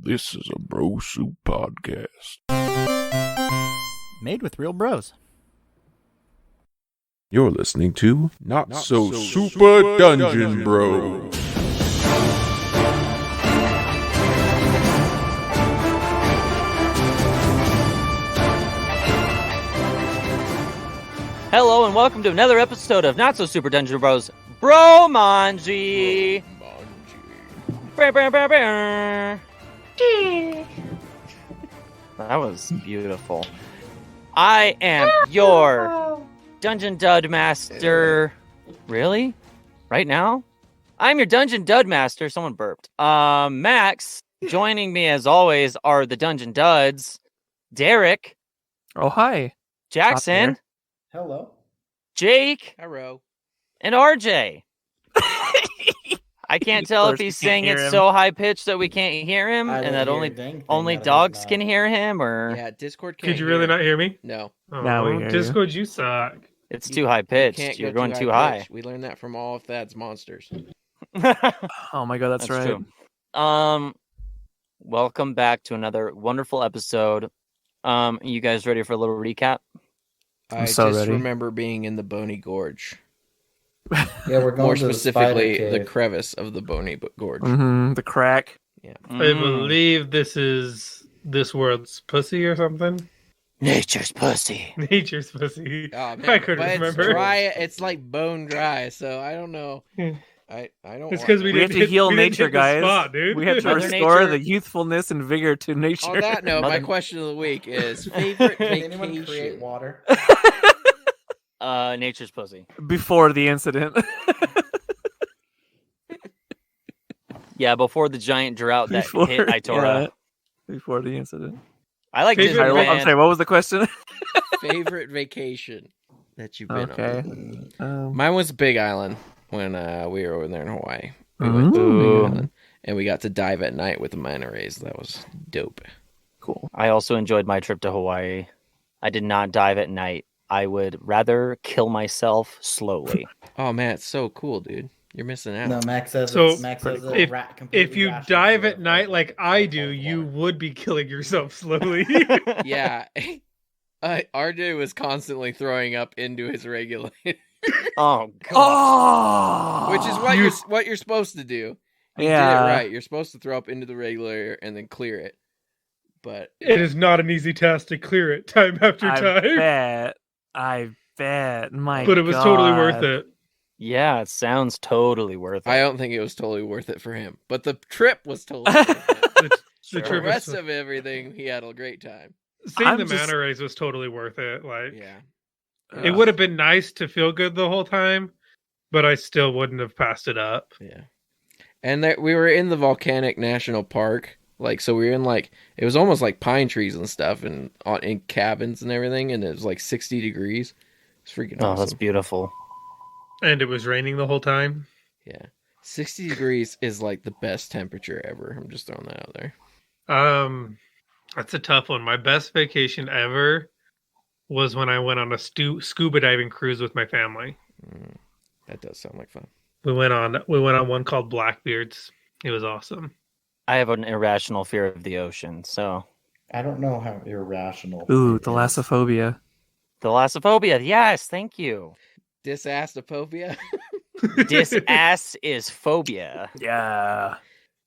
This is a Bro Soup podcast. Made with real bros. You're listening to Not So Super Dungeon Bros. Hello and welcome to another episode of Not So Super Dungeon Bros. Bromanji. That was beautiful. I am your Dungeon Dud Master. Really? Right now? I'm your Dungeon Dud Master. Someone burped. Max. Joining me as always are the Dungeon Duds. Derek. Oh, hi. Jaxon. Hello. Jake. Hello. And RJ. I can't tell if he's saying it so high pitched that we can't hear him, and that only dogs can hear him, or yeah, Discord can't. Could you really not hear me? No. Oh, Now we hear you. Discord, you suck. it's too high pitched. You're going too high. We learned that from all of Thad's monsters. Oh my god, that's right. True. Welcome back to another wonderful episode. You guys ready for a little recap? I so just ready. remember being in the Bony Gorge. Yeah, we're going More to specifically, the, the spider crevice of the Bony Gorge. Mm-hmm. The crack. Yeah. I believe this is this world's pussy or something. Nature's pussy. Nature's pussy. Oh, man, I couldn't but remember. It's dry. It's like bone dry, so I don't know. I don't. It's because We have to heal nature, guys. Spot, dude. We have to Mother restore Nature- the youthfulness and vigor to nature. On that note, my question of the week is favorite Can anyone create vacation. water? Nature's pussy. Before the incident. Yeah, before the giant drought that hit Itora. yeah, before the incident. I like Favorite Disney. Sorry, I'm sorry, what was the question? Favorite vacation that you've been Okay. on. Mine was Big Island when we were over there in Hawaii. We went to Ooh. Big Island, and we got to dive at night with the manta rays. That was dope. Cool. I also enjoyed my trip to Hawaii. I did not dive at night. I would rather kill myself slowly. Oh man, it's so cool, dude. You're missing out. No, Max says So, it's completely If you rational dive to at night like I do, you would be killing yourself slowly. Yeah. RJ was constantly throwing up into his regulator, Oh god. Oh! which is what you're supposed to do. You did it right. You're supposed to throw up into the regulator and then clear it. But It is not an easy task to clear it time after time. I bet. My But it was totally worth it. Yeah, it sounds totally worth it. I don't think it was totally worth it for him. But the trip was totally worth it. The The trip rest was, of everything, he had a great time. seeing I'm the just- manta rays was totally worth it. Like, Yeah. it would have been nice to feel good the whole time, but I still wouldn't have passed it up. Yeah. And we were in the Volcanic National Park. Like, so we were in, like, it was almost like pine trees and stuff and in cabins and everything. And it was like 60 degrees. It's freaking Oh, awesome. that's beautiful. And it was raining the whole time. Yeah. 60 degrees is like the best temperature ever. I'm just throwing that out there. That's a tough one. My best vacation ever was when I went on a scuba diving cruise with my family. That does sound like fun. We went on one called Blackbeards. It was awesome. I have an irrational fear of the ocean, so I don't know how irrational. Ooh, it is. thalassophobia. thalassophobia. Yes, thank you. Dysastophobia? Dis-ass is phobia. Yeah.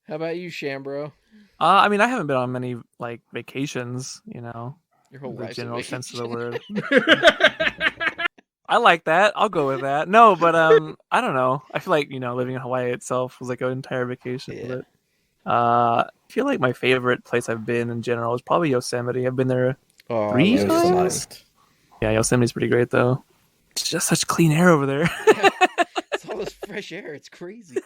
How about you, Shambro? I mean, I haven't been on many like vacations, you know, Your whole in the life's a general sense of the vacation. word. I like that. I'll go with that. No, but I don't know. I feel like, you know, living in Hawaii itself was like an entire vacation. Yeah. But, I feel like my favorite place I've been in general is probably Yosemite. I've been there. Oh, Three I love times? Yosemite. Yeah, Yosemite's pretty great though. It's just such clean air over there. It's all this fresh air. It's crazy.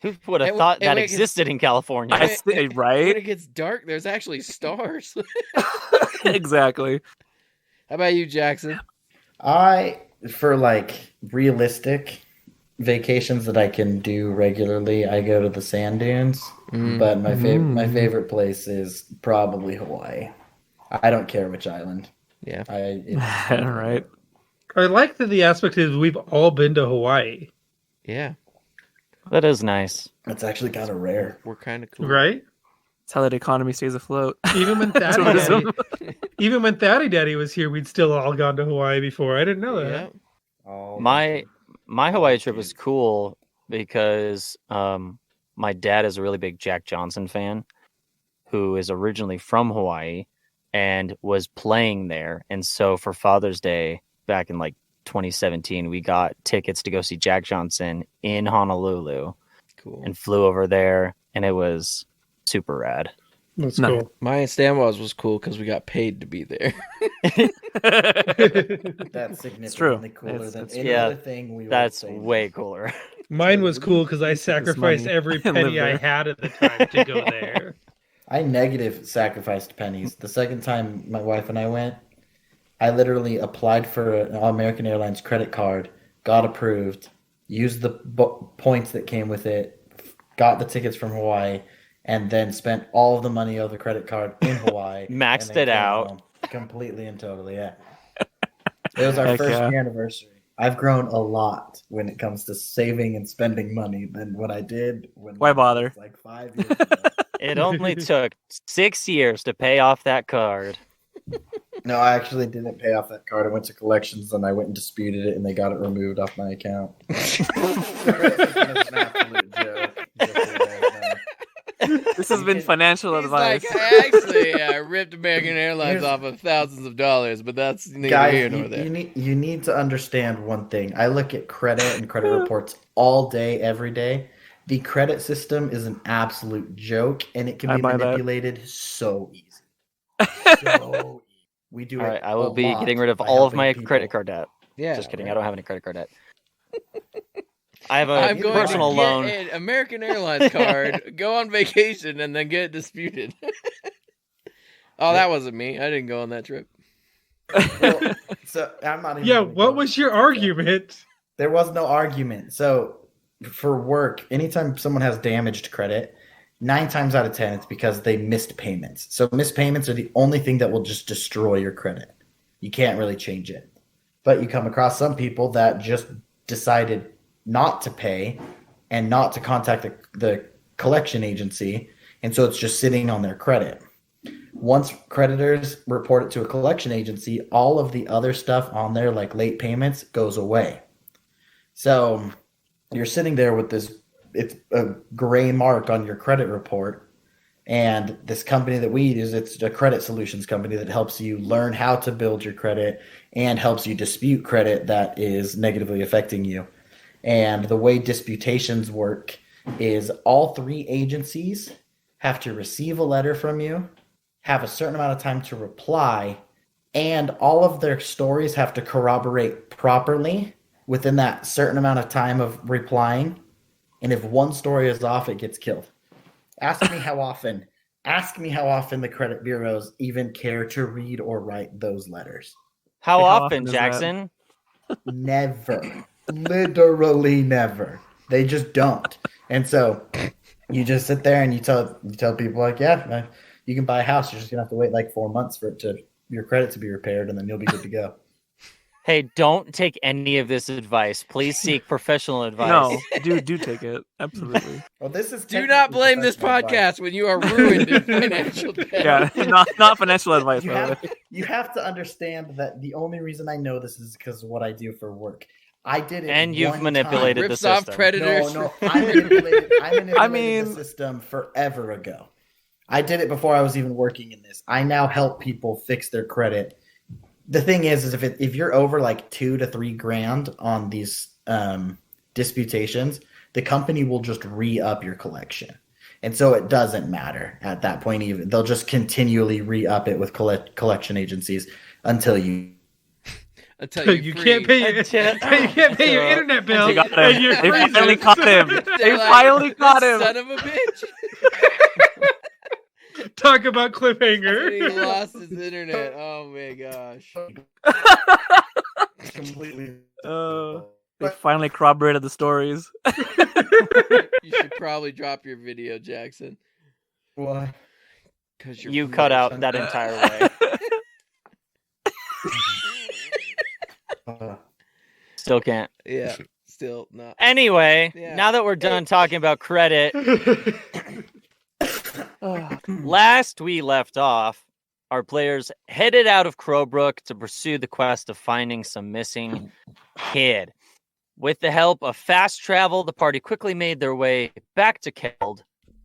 Who would have And thought when that it gets- existed in California? When Right? it gets dark, there's actually stars. Exactly. How about you, Jackson? For like realistic vacations that I can do regularly, I go to the sand dunes. But my favorite place is probably Hawaii. I don't care which island. Yeah. Right. I like that the aspect is we've all been to Hawaii, Yeah. That is nice. It's actually kind of rare. We're kind of cool. right? That's how that economy stays afloat. Even when Tourism. even when Thaddy Daddy was here, we'd still all gone to Hawaii before. I didn't know that. Yeah. All My the Hawaii trip was kids. cool because my dad is a really big Jack Johnson fan, who is originally from Hawaii and was playing there. And so for Father's Day back in like 2017, we got tickets to go see Jack Johnson in Honolulu Cool. and flew over there, and it was super rad. That's No. cool. My and Stanwell's was cool because we got paid to be there. That's significantly true. cooler It's- than it's any true. other thing we That's would say. way cooler. Mine was cool because I Take this sacrificed money every and live penny I there. had at the time to go there. I negative sacrificed pennies. The second time my wife and I went, I literally applied for an American Airlines credit card, got approved, used the points that came with it, got the tickets from Hawaii, and then spent all of the money of the credit card in Hawaii. Maxed and then it came out. home completely and totally, yeah. It was our Heck first yeah. year anniversary. I've grown a lot when it comes to saving and spending money than what I did when Why I was bother? like 5 years ago. It only took 6 years to pay off that card. No, I actually didn't pay off that card. I went to collections and I went and disputed it, and they got it removed off my account. It's an absolute joke. Just so you guys know. This has been financial He's advice. like, I actually ripped American Airlines Here's- off of thousands of dollars, but that's neither Guys, here nor there. you need to understand one thing. I look at credit and credit reports all day, every day. The credit system is an absolute joke, and it can I be buy that. manipulated so easy. So easy. We do All it. right, I will a be lot getting rid of by all of helping my people. credit card debt. Yeah, Just kidding. right. I don't have any credit card debt. I have a I'm going personal to loan. get an American Airlines card, go on vacation, and then get disputed. Oh, that wasn't me. I didn't go on that trip. Well, so I'm not even Yeah, gonna what go was into your that. argument? There was no argument. So for work, anytime someone has damaged credit, 9 times out of 10, it's because they missed payments. So missed payments are the only thing that will just destroy your credit. You can't really change it. But you come across some people that just decided not to pay and not to contact the collection agency. And so it's just sitting on their credit. Once creditors report it to a collection agency, all of the other stuff on there, like late payments, goes away. So you're sitting there with this, it's a gray mark on your credit report. And this company that we use, it's a credit solutions company that helps you learn how to build your credit and helps you dispute credit that is negatively affecting you. And the way disputations work is all 3 agencies have to receive a letter from you, have a certain amount of time to reply, and all of their stories have to corroborate properly within that certain amount of time of replying. And if one story is off, it gets killed. Ask me how often the credit bureaus even care to read or write those letters. How How often, often is that? Jackson? Never. Literally never. They just don't. And so you just sit there and you tell people like, yeah, you can buy a house. You're just gonna have to wait like 4 months for your credit to be repaired, and then you'll be good to go. Hey, don't take any of this advice. Please seek professional advice. No, do take it. Absolutely. Well, this is Do not technically blame this professional advice. podcast when you are ruined in financial debt. Yeah, not financial advice, You by the have, way. you have to understand that the only reason I know this is because of what I do for work. I did it, And you've one manipulated time. the Rips off system. predators. No, I manipulated I mean- the system forever ago. I did it before I was even working in this. I now help people fix their credit. The thing is if you're over like $2,000 to $3,000 on these disputations, the company will just re-up your collection. And so it doesn't matter at that point even. They'll just continually re-up it with collection agencies until you Until You can't pay your, you can't pay your internet bill. They got him. and your They freezer. finally caught him. They finally caught him. Son of a bitch. Talk about He cliffhanger. lost his internet. Oh my gosh. completely They finally corroborated the stories. You should probably drop your video, Jackson. Why? Because You cut out that entire way. Still can't. Yeah, still not. Anyway, Yeah. now that we're done talking about credit, Oh, Last we left off, our players headed out of Crowbrook to pursue the quest of finding some missing kid. With the help of fast travel, the party quickly made their way back to Keld,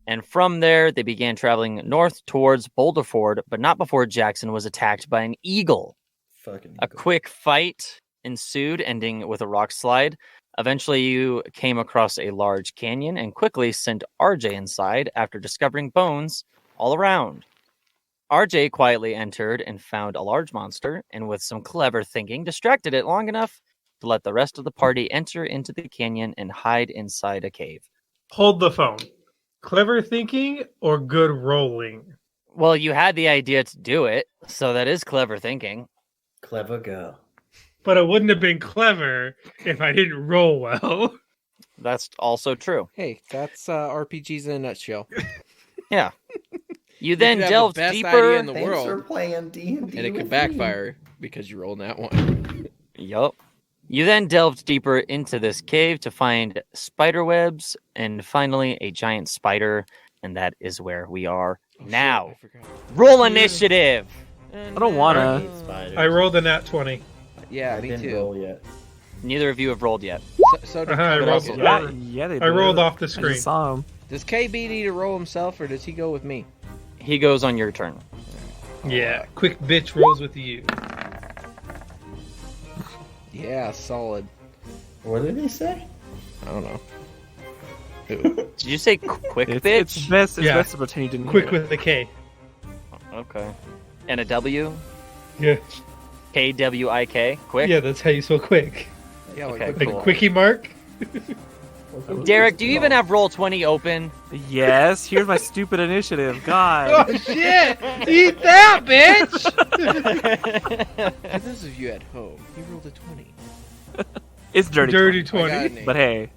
and from there they began traveling north towards Boulder Ford, but not before Jaxon was attacked by an eagle. Fucking A quick fight ensued, ending with a rock slide. Eventually, you came across a large canyon and quickly sent RJ inside after discovering bones all around. RJ quietly entered and found a large monster, and with some clever thinking, distracted it long enough to let the rest of the party enter into the canyon and hide inside a cave. Hold the phone. Clever thinking or good rolling? Well, you had the idea to do it, so that is clever thinking. Clever girl. But it wouldn't have been clever if I didn't roll well. That's also true. Hey, that's RPGs in a nutshell. Yeah. You then could have the delved best deeper. idea in the Thanks world, for playing D&D and it could with backfire because you rolled that one. Yup. You then delved deeper into this cave to find spider webs and finally a giant spider, and that is where we are now. I forgot. Roll initiative. I don't wanna. Spiders. I rolled a nat 20. Yeah, I me didn't too. roll yet. Neither of you have rolled yet. So did I but rolled also- it. Yeah, they did. I rolled off the I screen. just saw him. Does KB need to roll himself, or does he go with me? He goes on your turn. Yeah, quick bitch rolls with you. Yeah, solid. What did he say? I don't know. Did you say quick It's bitch? best. It's Yeah. best to pretend you didn't. Quick hear it. with a K. Okay. And a W? Yeah, KWIK? Quick? yeah, that's how you spell quick. Yeah, like, Okay, what- Like cool. quickie mark. Derek, do you even have Roll20 open? Yes. Here's my stupid initiative. God. Oh shit! Eat that, bitch! For those of you at home, he rolled a 20. It's dirty. Dirty I got 20. an eight. But hey.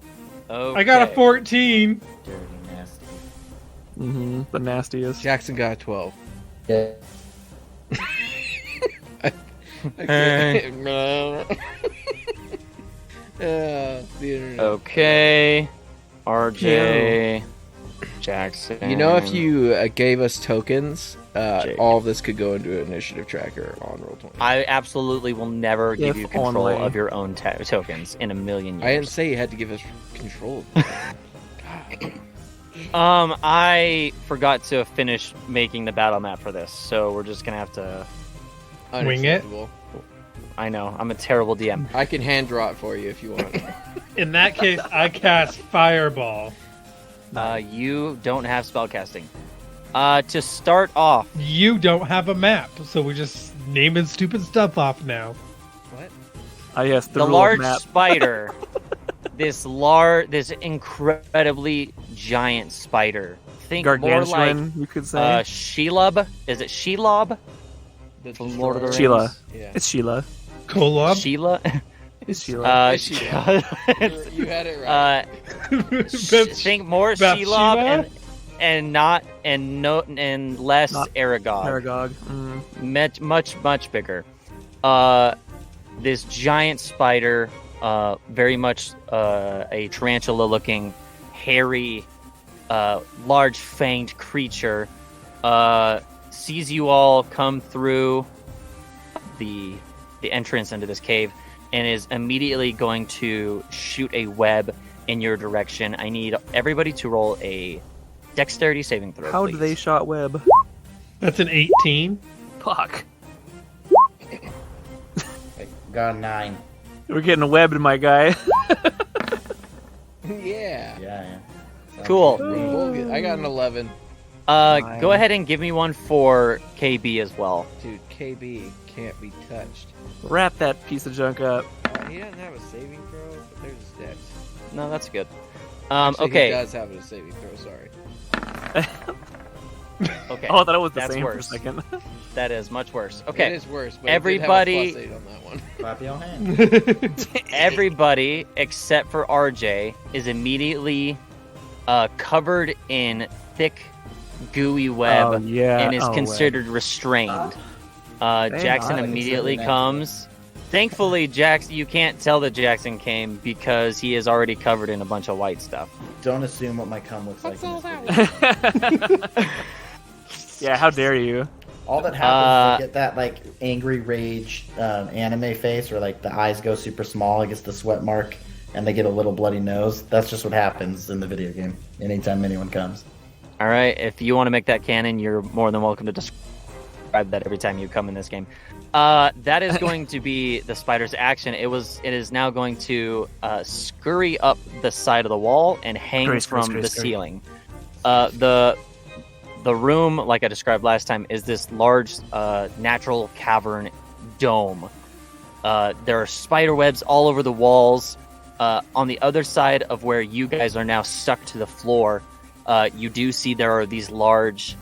Okay. I got a 14. Dirty nasty. The nastiest. Jaxon got a 12. Yeah. I can't. The internet. Okay. RJ. Jaxon. You know, if you gave us tokens, Jake. all of this could go into an initiative tracker on Roll20. I absolutely will never give If you control only. of your own tokens in a million years. I didn't say you had to give us control. I forgot to finish making the battle map for this, so we're just gonna have to. Wing it? Unacceptable. I know I'm a terrible DM. I can hand draw it for you if you want. In that case, I cast Fireball. You don't have spellcasting. To start off, You don't have a map, so we're just naming stupid stuff off now. What? Ah, yes. the rule of large map. spider, this incredibly giant spider. Think more Gargantuan, like you could say. Shelob. Is it Shelob? From Lord of the Rings. Sheila. Yeah. It's Sheila. Kolob? Sheila. It's Sheila. It's Sheila. You had it right. Think more Bathsheba? Shelob and less Not Aragog. Aragog. Much bigger. This giant spider, very much a tarantula-looking, hairy, large fanged creature, sees you all come through the entrance into this cave and is immediately going to shoot a web in your direction. I need everybody to roll a dexterity saving throw. How please. do they shot web? That's an 18. Fuck. I got a 9. We're getting webbed, my guy. Yeah. Yeah. Cool. I got an 11. Go ahead and give me one for KB as well. Dude, KB can't be touched. Wrap that piece of junk up. He doesn't have a saving throw, but there's his dex. No, that's good. Actually, Okay. He does have a saving throw, sorry. Okay. Oh, I thought it was the That's same worse. for a second. That is much worse. It Okay. is worse, but Everybody- it did have a +8 on that one. Clap your hands. Everybody except for RJ is immediately covered in thick, gooey web Oh, yeah. and is Oh, considered restrained. Jackson I immediately consider that. comes. Thankfully, you can't tell that Jackson came because he is already covered in a bunch of white stuff. Don't assume what my cum looks like in this video. Yeah, how dare you? All that happens is they get that like angry rage anime face where like the eyes go super small, it gets the sweat mark, and they get a little bloody nose. That's just what happens in the video game anytime anyone comes. All right, if you want to make that canon, you're more than welcome to describe that every time you come in this game. That is going to be the spider's action. It is now going to scurry up the side of the wall and hang from the ceiling. The room, like I described last time, is this large natural cavern dome. There are spider webs all over the walls. On the other side of where you guys are now stuck to the floor, you do see there are these large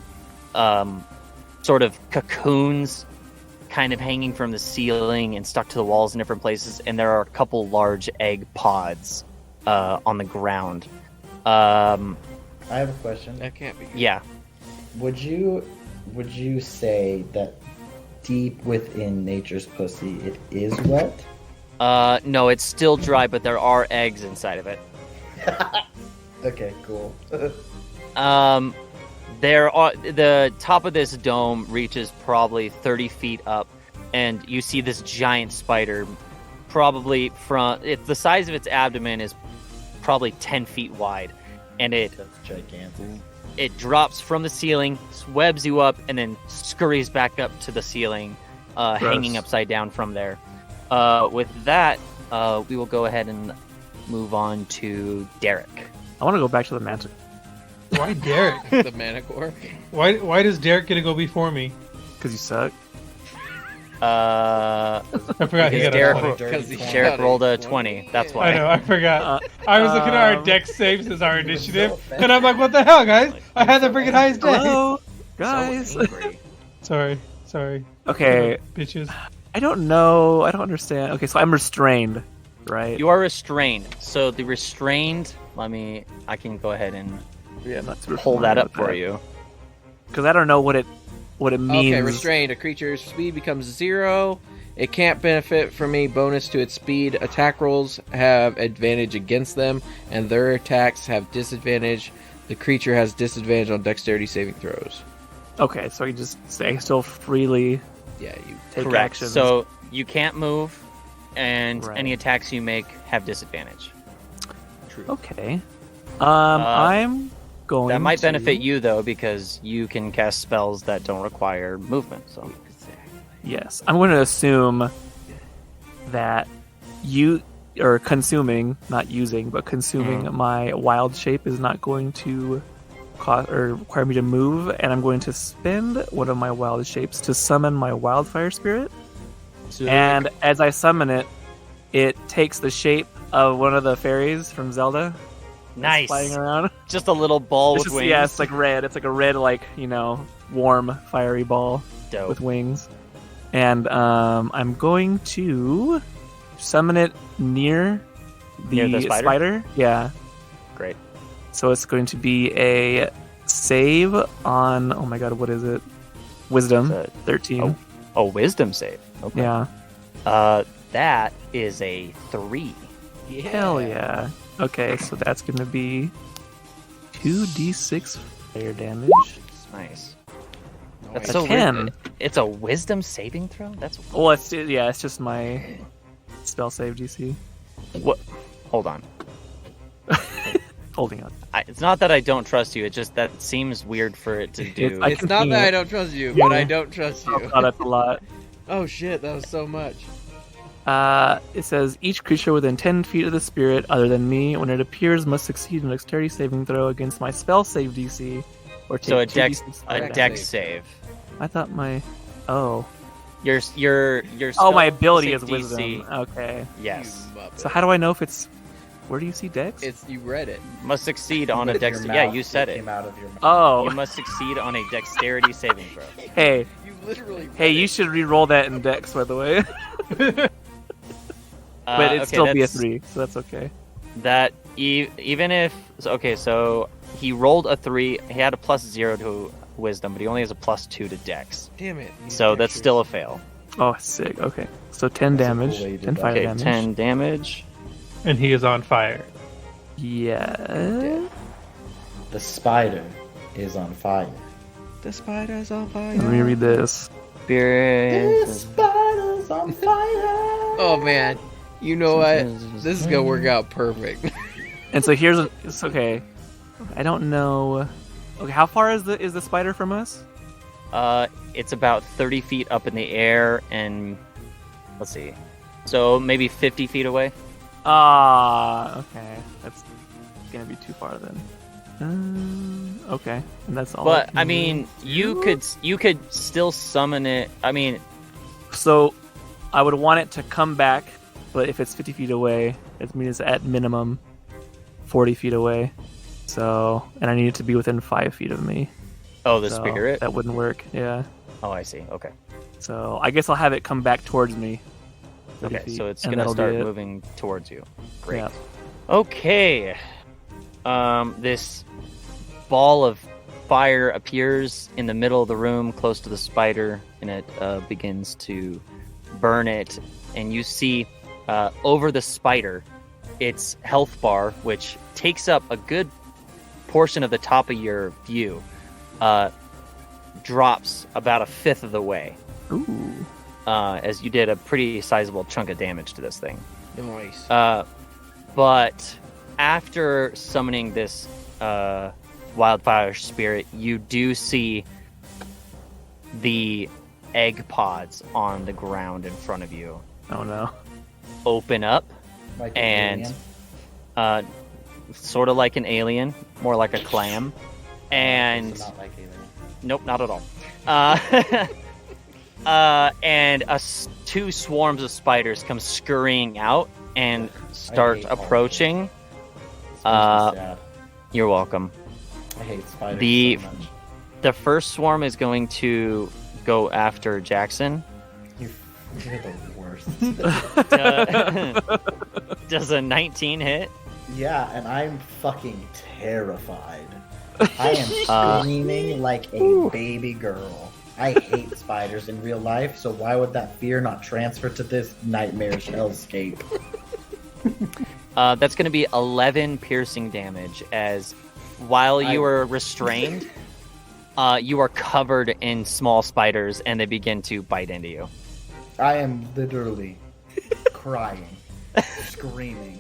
sort of cocoons kind of hanging from the ceiling and stuck to the walls in different places, and there are a couple large egg pods on the ground. I have a question. That can't be good. Yeah. Would you say that deep within nature's pussy it is wet? No, it's still dry, but there are eggs inside of it. Okay, cool. The top of this dome reaches probably 30 feet up, and you see this giant spider, probably the size of its abdomen is probably 10 feet wide, and That's gigantic. it drops from the ceiling, webs you up, and then scurries back up to the ceiling, hanging upside down from there. With that, we will go ahead and move on to Derek. I want to go back to the magic. Why Derek? The Manicore. Why does Derek get to go before me? Because you suck. I forgot he got a 20. Because he Derek rolled a 20. That's why. I know, I forgot. I was looking at our deck saves as our initiative, and I'm like, what the hell, guys? I had the freaking highest deck. Hello, guys. So angry. Sorry. Okay, Bitches. I don't know. I don't understand. Okay, so I'm restrained, right? You are restrained. So the restrained, I can go ahead and pull that up for you. Because I don't know what it means. Okay, restrained. A creature's speed becomes 0. It can't benefit from any bonus to its speed. Attack rolls have advantage against them, and their attacks have disadvantage. The creature has disadvantage on dexterity saving throws. Okay, so you just say still freely Yeah, you. take Correct. actions. So you can't move, and Right. any attacks you make have disadvantage. Okay. I'm going. That might to- benefit you though, because you can cast spells that don't require movement. So Yes, I'm going to assume that you are consuming, not using, but consuming my wild shape is not going to cause or require me to move, and I'm going to spend one of my wild shapes to summon my wildfire spirit. And as I summon it, it takes the shape of one of the fairies from Zelda. that's nice. flying around. Just a little ball It's with just, wings. yeah, it's like red. It's like a red, like, warm, fiery ball Dope. with wings. And I'm going to summon it near the spider? Yeah. Great. So it's going to be a save on, oh my god, what is it? Wisdom, It's 13. Oh, wisdom save. Okay. Yeah. That is a 3. Hell yeah. Okay, so that's going to be 2d6 fire damage. Nice. No, That's I- so 10. weird. It's a wisdom saving throw. That's Well, it's just my spell save DC. what. Hold on. Holding on. It's not that I don't trust you. It just that seems weird for it to do. I It's can not see that it. I don't trust you, Yeah. but I don't trust you. Oh, that's a lot. Oh shit, that was so much. It says each creature within 10 feet of the spirit, other than me, when it appears, must succeed in a dexterity saving throw against my spell save DC, or take So a 2d6 fire a Dex dex save. save. I thought my. Oh. Your Oh, my spell ability is save wisdom. DC. Okay. Yes, You muppet. So how do I know if it's? Where do you see dex? It's you read it. must succeed on a With dex. your Yeah, mouth, you said it it. came out of your mouth. Oh. You must succeed on a dexterity saving throw. Hey, You literally. hey, you should re-roll that in dex, by the way. But it'd still be a that's- 3, so that's okay. That even if so he rolled a 3. He had a +0 to wisdom, but he only has a +2 to dex. Damn it. So that's still a fail. Oh, sick. Okay, so 10 That's a cool damage, way you did 10 that. fire Okay, damage. 10 damage. And he is on fire. Yeah. The spider is on fire. The spider's on fire. Let me read this. Spirit. spider's on fire. Oh man, you know what? This is gonna work out perfect. And so it's okay. I don't know. Okay, how far is the spider from us? It's about 30 feet up in the air, and let's see. So maybe 50 feet away. Okay. That's gonna be too far then. Okay, and that's all. But I mean, you could still summon it. I mean, so I would want it to come back, but if it's 50 feet away, it means at minimum 40 feet away. So, and I need it to be within 5 feet of me. oh, the So spirit. that wouldn't work. Yeah. Oh, I see. Okay. So I guess I'll have it come back towards me. 30 Okay. feet, So it's and gonna that'll start be it. moving towards you. Great. Yeah. Okay. This ball of fire appears in the middle of the room, close to the spider, and it begins to burn it. And you see over the spider, its health bar, which takes up a good portion of the top of your view, drops about a fifth of the way. Ooh. As you did a pretty sizable chunk of damage to this thing. Nice. But after summoning this wildfire spirit, you do see the egg pods on the ground in front of you Oh no. open up, Like and alien? sort of like an alien, more like a clam. And So not like alien. nope, not at all. And two swarms of spiders come scurrying out and start hate all approaching. This makes me sad. You're welcome. I hate spiders The- so much. The first swarm is going to go after Jaxon. You're the worst. Does a 19 hit? Yeah, and I'm fucking terrified. I am screaming like a baby girl. I hate spiders in real life, so why would that fear not transfer to this nightmarish hellscape? That's going to be 11 piercing damage, as while you are restrained, you are covered in small spiders, and they begin to bite into you. I am literally crying, screaming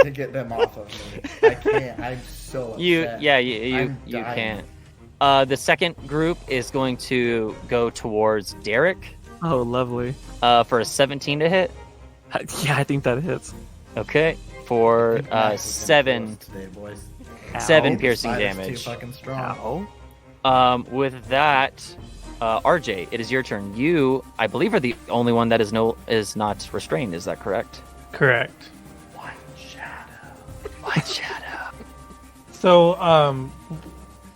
to get them off of me. I can't. I'm so upset. You I'm can't. dying. The second group is going to go towards Derek Oh, lovely. for a 17 to hit. Yeah, I think that hits. Okay, for Max is gonna seven kill us today, boys. seven Ow. piercing Spiders damage. Too fucking strong. Ow. With that, RJ, it is your turn. You, I believe, are the only one that is not restrained. Is that correct? Correct. White shadow. White shadow. So,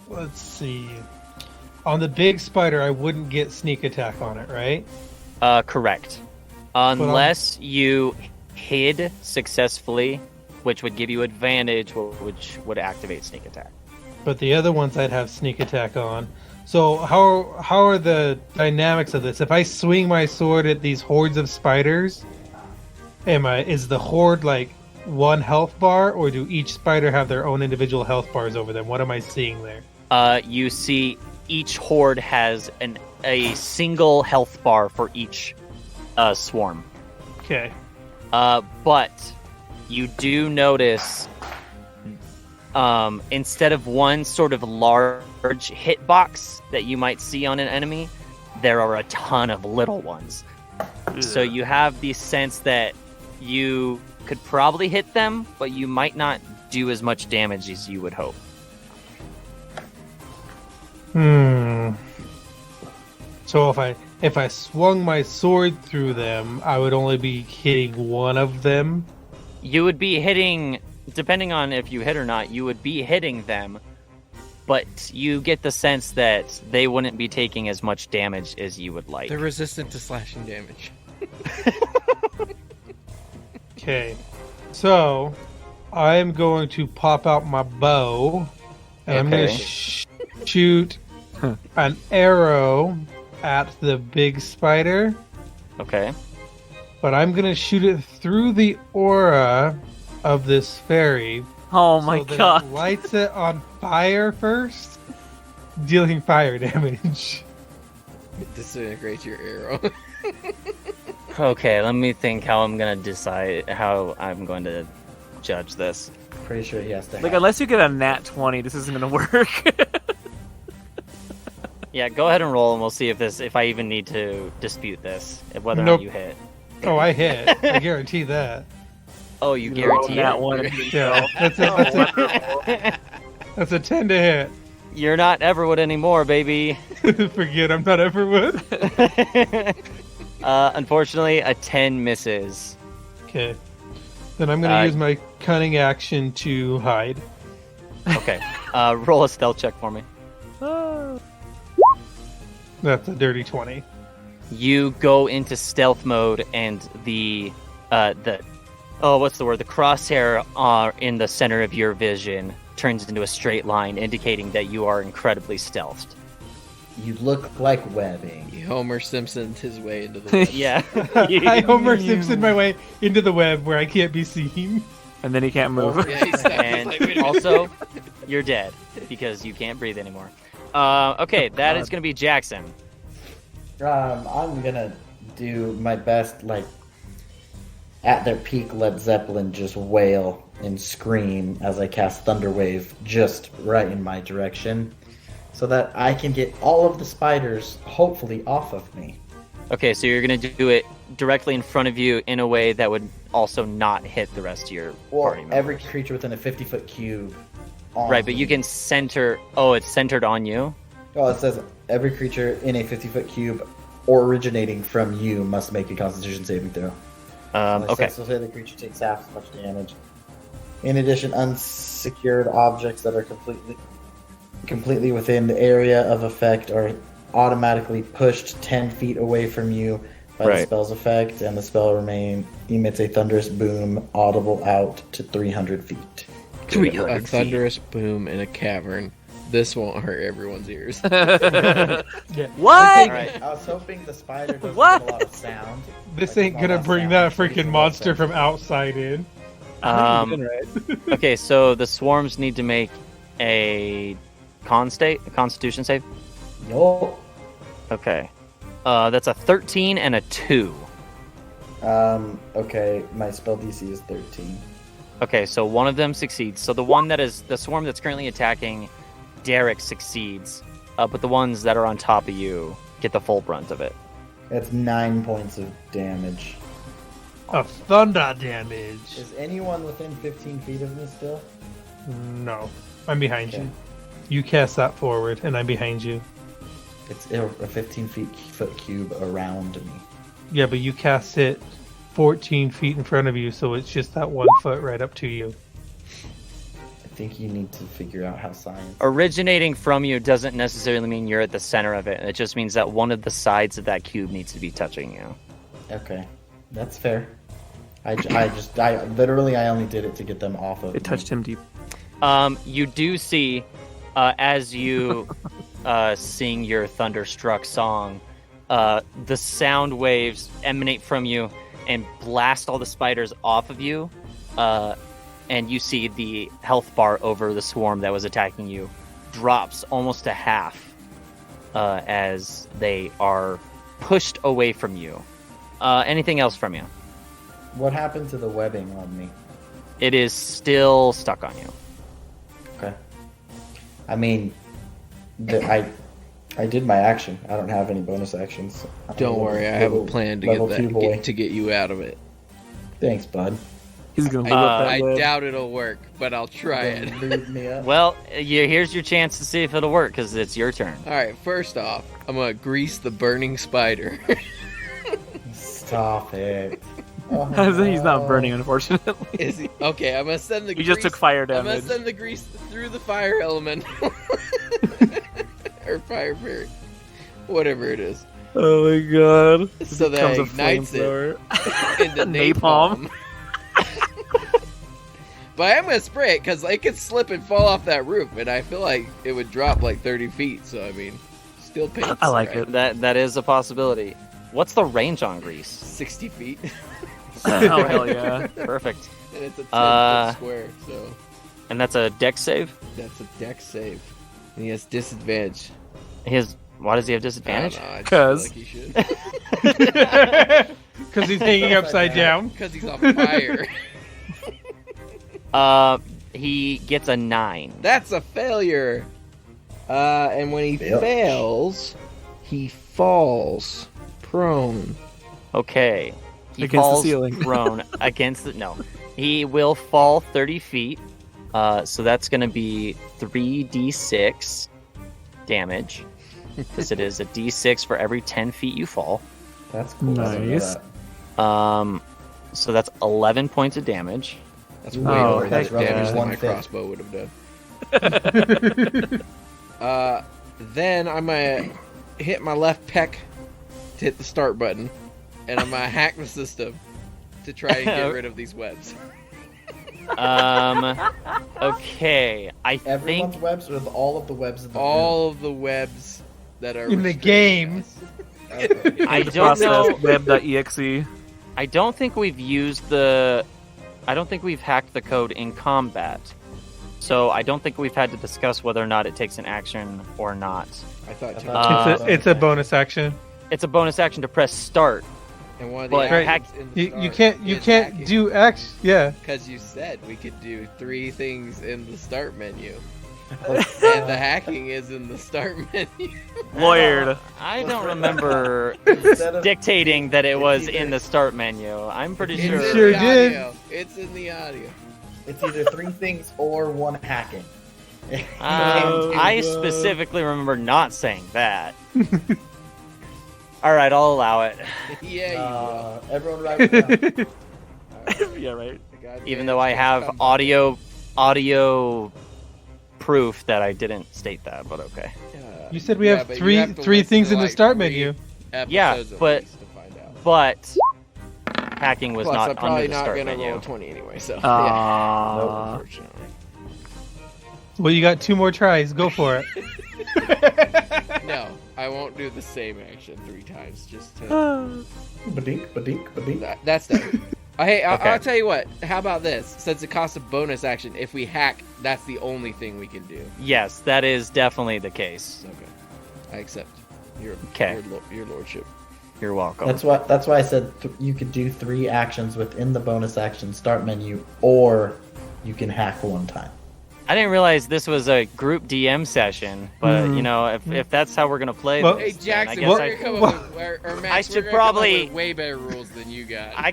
let's see. On the big spider, I wouldn't get sneak attack on it, right? Correct. Unless you hid successfully, which would give you advantage, which would activate sneak attack. But the other ones I'd have sneak attack on. So how are the dynamics of this? If I swing my sword at these hordes of spiders, is the horde like one health bar, or do each spider have their own individual health bars over them? What am I seeing there? You see each horde has a single health bar for each swarm. Okay. But you do notice, instead of one sort of large hitbox that you might see on an enemy, there are a ton of little ones. So you have the sense that you could probably hit them, but you might not do as much damage as you would hope. So if I swung my sword through them, I would only be hitting one of them. You would be hitting, depending on if you hit or not, you would be hitting them, but you get the sense that they wouldn't be taking as much damage as you would like. They're resistant to slashing damage. Okay. So I'm going to pop out my bow, and I'm going to shoot an arrow at the big spider. Okay. But I'm going to shoot it through the aura of this fairy. Oh my so that god. It lights it on fire first. dealing fire damage. It disintegrates your arrow. Okay, let me think how I'm gonna decide how I'm going to judge this. Pretty sure he has to. Like, have- unless you get a nat 20, this isn't gonna work. Yeah, go ahead and roll, and we'll see if I even need to dispute this, whether or Nope. not you hit. Oh, I hit. I guarantee that. Oh, you guarantee nat it? 1. Yeah, that's a 10 to hit. You're not Everwood anymore, baby. Forget I'm not Everwood. Unfortunately, a 10 misses. Okay. Then I'm gonna use my cunning action to hide. Okay, roll a stealth check for me. That's a dirty 20. You go into stealth mode, and the what's the word? The crosshair in the center of your vision turns into a straight line, indicating that you are incredibly stealthed. You look like webbing. He Homer Simpsoned his way into the web. Yeah. I Homer Simpson my way into the web where I can't be seen. And then he can't move. Yeah, he's stuck. And also, you're dead because you can't breathe anymore. Okay, that is going to be Jaxon. I'm gonna do my best, like, at their peak Led Zeppelin, just wail and scream as I cast Thunder Wave just right in my direction, so that I can get all of the spiders, hopefully, off of me. Okay, so you're going to do it directly in front of you in a way that would also not hit the rest of your Or party members. every creature within a 50-foot cube. On Right, but you me. can center... Oh, it's centered on you? Oh, it says every creature in a 50-foot cube originating from you must make a Constitution saving throw. Okay. So say the creature takes half as much damage. In addition, unsecured objects that are completely within the area of effect are automatically pushed 10 feet away from you by the Right. spell's effect, and the spell emits a thunderous boom audible out to 300 feet. A thunderous boom in a cavern. This won't hurt everyone's ears. What? Alright. I was hoping the spider doesn't What? get a lot of sound. This Like, ain't all gonna that bring sound that produces freaking no monster sense. from outside in. Okay, so the swarms need to make a constitution save? Yup. Okay. That's a 13 and a 2. Okay, my spell DC is 13. Okay, so one of them succeeds. So the swarm that's currently attacking Derek succeeds, but the ones that are on top of you get the full brunt of it. That's 9 points of damage. Of thunder damage. Is anyone within 15 feet of me still? No. I'm behind Okay. you. You cast that forward, and I'm behind you. It's a 15-foot cube around me. Yeah, but you cast it 14 feet in front of you, so it's just that 1 foot right up to you. I think you need to figure out how science. Originating from you doesn't necessarily mean you're at the center of it. It just means that one of the sides of that cube needs to be touching you. Okay, that's fair. I literally only did it to get them off of. It touched him deep. You do see, as you sing your thunderstruck song, the sound waves emanate from you and blast all the spiders off of you. And you see the health bar over the swarm that was attacking you drops almost to half as they are pushed away from you. Anything else from you? What happened to the webbing on me? It is still stuck on you. Okay. I mean, I did my action. I don't have any bonus actions. Don't worry, I have a plan to Level get 2 boy. to get you out of it. Thanks, bud. He's gonna I whip that doubt it'll work, but I'll try it. Lead me up. Well, here's your chance to see if it'll work, because it's your turn. All right, first off, I'm gonna grease the burning spider. Stop it. Oh, He's not no. burning, unfortunately. Is he? Okay, I'm gonna send the. He just took fire I'm gonna damage. send the grease through the fire element, or fire fairy, whatever it is, Oh my god. so that Becomes a ignites it flamethrower. into Napalm. napalm. But I am gonna spray it because it could slip and fall off that roof, and I feel like it would drop like 30 feet. So I mean, still paints. I like right? it. That is a possibility. What's the range on grease? 60 feet, Oh hell yeah. Perfect. and it's a 10-foot square, so And that's a dex save? that's a dex save. And he has disadvantage. Why does he have disadvantage? I just 'Cause. feel like he should. Because he's hanging upside down. Because he's on fire. He gets a 9. That's a failure. And when he Fail. fails, he falls prone. Okay. He Against the falls ceiling. prone against the no. He will fall 30 feet. So that's going to be 3d6 damage. Because it is a d6 for every 10 feet you fall. That's cool. I didn't know Nice. that. So that's 11 points of damage. That's way Oh, more that's roughly damage than my 1/5. crossbow would have done. Then I'm gonna hit my left pec to hit the start button, and I'm gonna hack the system to try and get rid of these webs. Okay. I Everyone's think webs or all of the webs in the All of the webs that are In the restricting game. us. Okay. I don't know. Web.exe. I don't think we've hacked the code in combat. So I don't think we've had to discuss whether or not it takes an action or not. I thought you It's a bonus action. It's a bonus action to press start. and one of the but actions hack- in the You start can't is hacking. do action. Yeah. Because you said we could do 3 things in the start menu. And the hacking is in the start menu. Lawyered. I don't remember Instead of- dictating that it it's was either- in the start menu. I'm pretty It's sure. in Sure the did. audio. It's in the audio. It's either 3 things or 1 hacking. I specifically remember not saying that. All right, I'll allow it. Yeah, you will. Everyone write it down. Yeah, right. Goddamn, Even though I it's have come audio proof that I didn't state that, but okay. back. You said we Yeah, have but you three have to three listen things to, in the like, start 3 menu. Yeah, episodes at but- least to find out. But hacking was Plus, not I'm probably under the not start gonna menu. roll 20 anyway, so yeah. Unfortunately. Well, you got 2 more tries. Go for it. No, I won't do the same action 3 times. Just to... Badink, badink, badink. That's that. Hey, Okay. I'll tell you what. How about this? Since it costs a bonus action, if we hack, that's the only thing we can do. Yes, that is definitely the case. Okay, I accept your Okay. your lordship. You're welcome. That's why I said you could do 3 actions within the bonus action start menu, or you can hack 1 time. I didn't realize this was a group DM session, but you know, if that's how we're gonna play Well- this, Hey then I Jackson, guess we're I, gonna come Well- up with, or Max, I we're should gonna come up probably- with way better rules than you got. I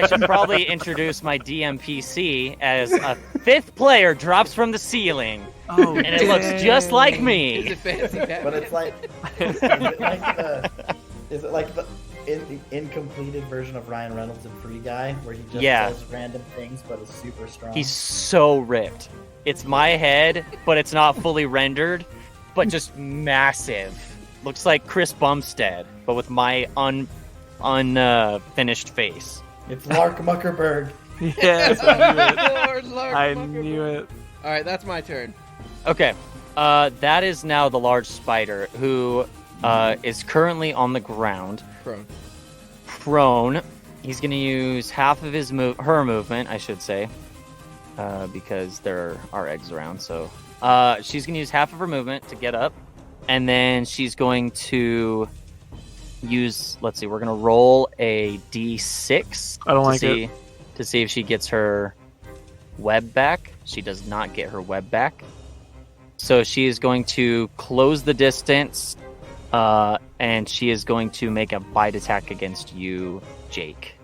should probably introduce my DMPC as a 5th player drops from the ceiling, Oh, and it looks just like Is me. it fancy Batman? But it's like, is it like the incompleted version of Ryan Reynolds in Free Guy, where he just Yeah. says random things but is super strong? He's so ripped. It's my head, but it's not fully rendered, but just massive. Looks like Chris Bumstead, but with my unfinished face. It's Lark Muckerberg. yes, I knew it. Lord, I fucker. knew it. All right, that's my turn. Okay, that is now the large spider who is currently on the ground, Prone. prone. He's gonna use half of his her movement, I should say, because there are eggs around. So she's gonna use half of her movement to get up, and then she's going to use. Let's see, we're gonna roll a d6. I don't to like see, it. to see if she gets her web back. She does not get her web back. So she is going to close the distance, and she is going to make a bite attack against you, Jake.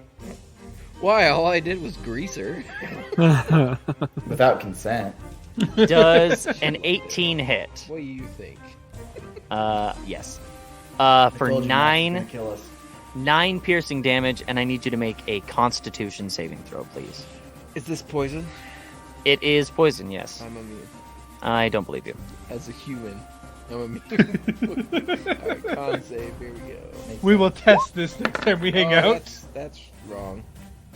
Why? All I did was grease her. Without consent. Does an 18 hit? What do you think? Yes. I For told you Max was gonna 9 kill us. 9 piercing damage, and I need you to make a Constitution saving throw, please. Is this poison? It is poison, yes. I'm immune. I don't believe you. As a human, I'm immune. Alright, con save. Here we go. We will test this next time we hang out. That's wrong.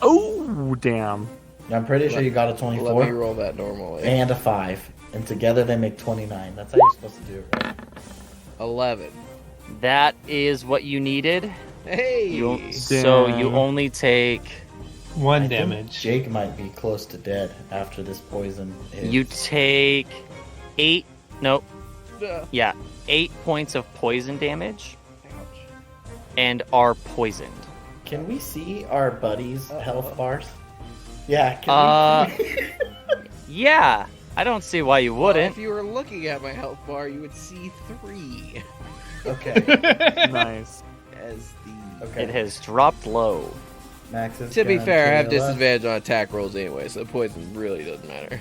Oh, damn. I'm pretty sure you got a Let me 24 roll that normally. and a 5, and together they make 29. That's how you're supposed to do it, right? 11. That is what you needed. Hey! So you Damn. only take 1 I think damage. Jake might be close to dead after this poison hits. you take 8. Nope. Yeah, 8 points of poison damage, and are poisoned. Can we see our buddies' health bars? Yeah. Yeah, I don't see why you Well, wouldn't. if you were looking at my health bar, you would see 3 Okay. Nice. as the. Okay. It has dropped low. Max is To be gonna fair, I have kill us. disadvantage on attack rolls anyway, so poison really doesn't matter.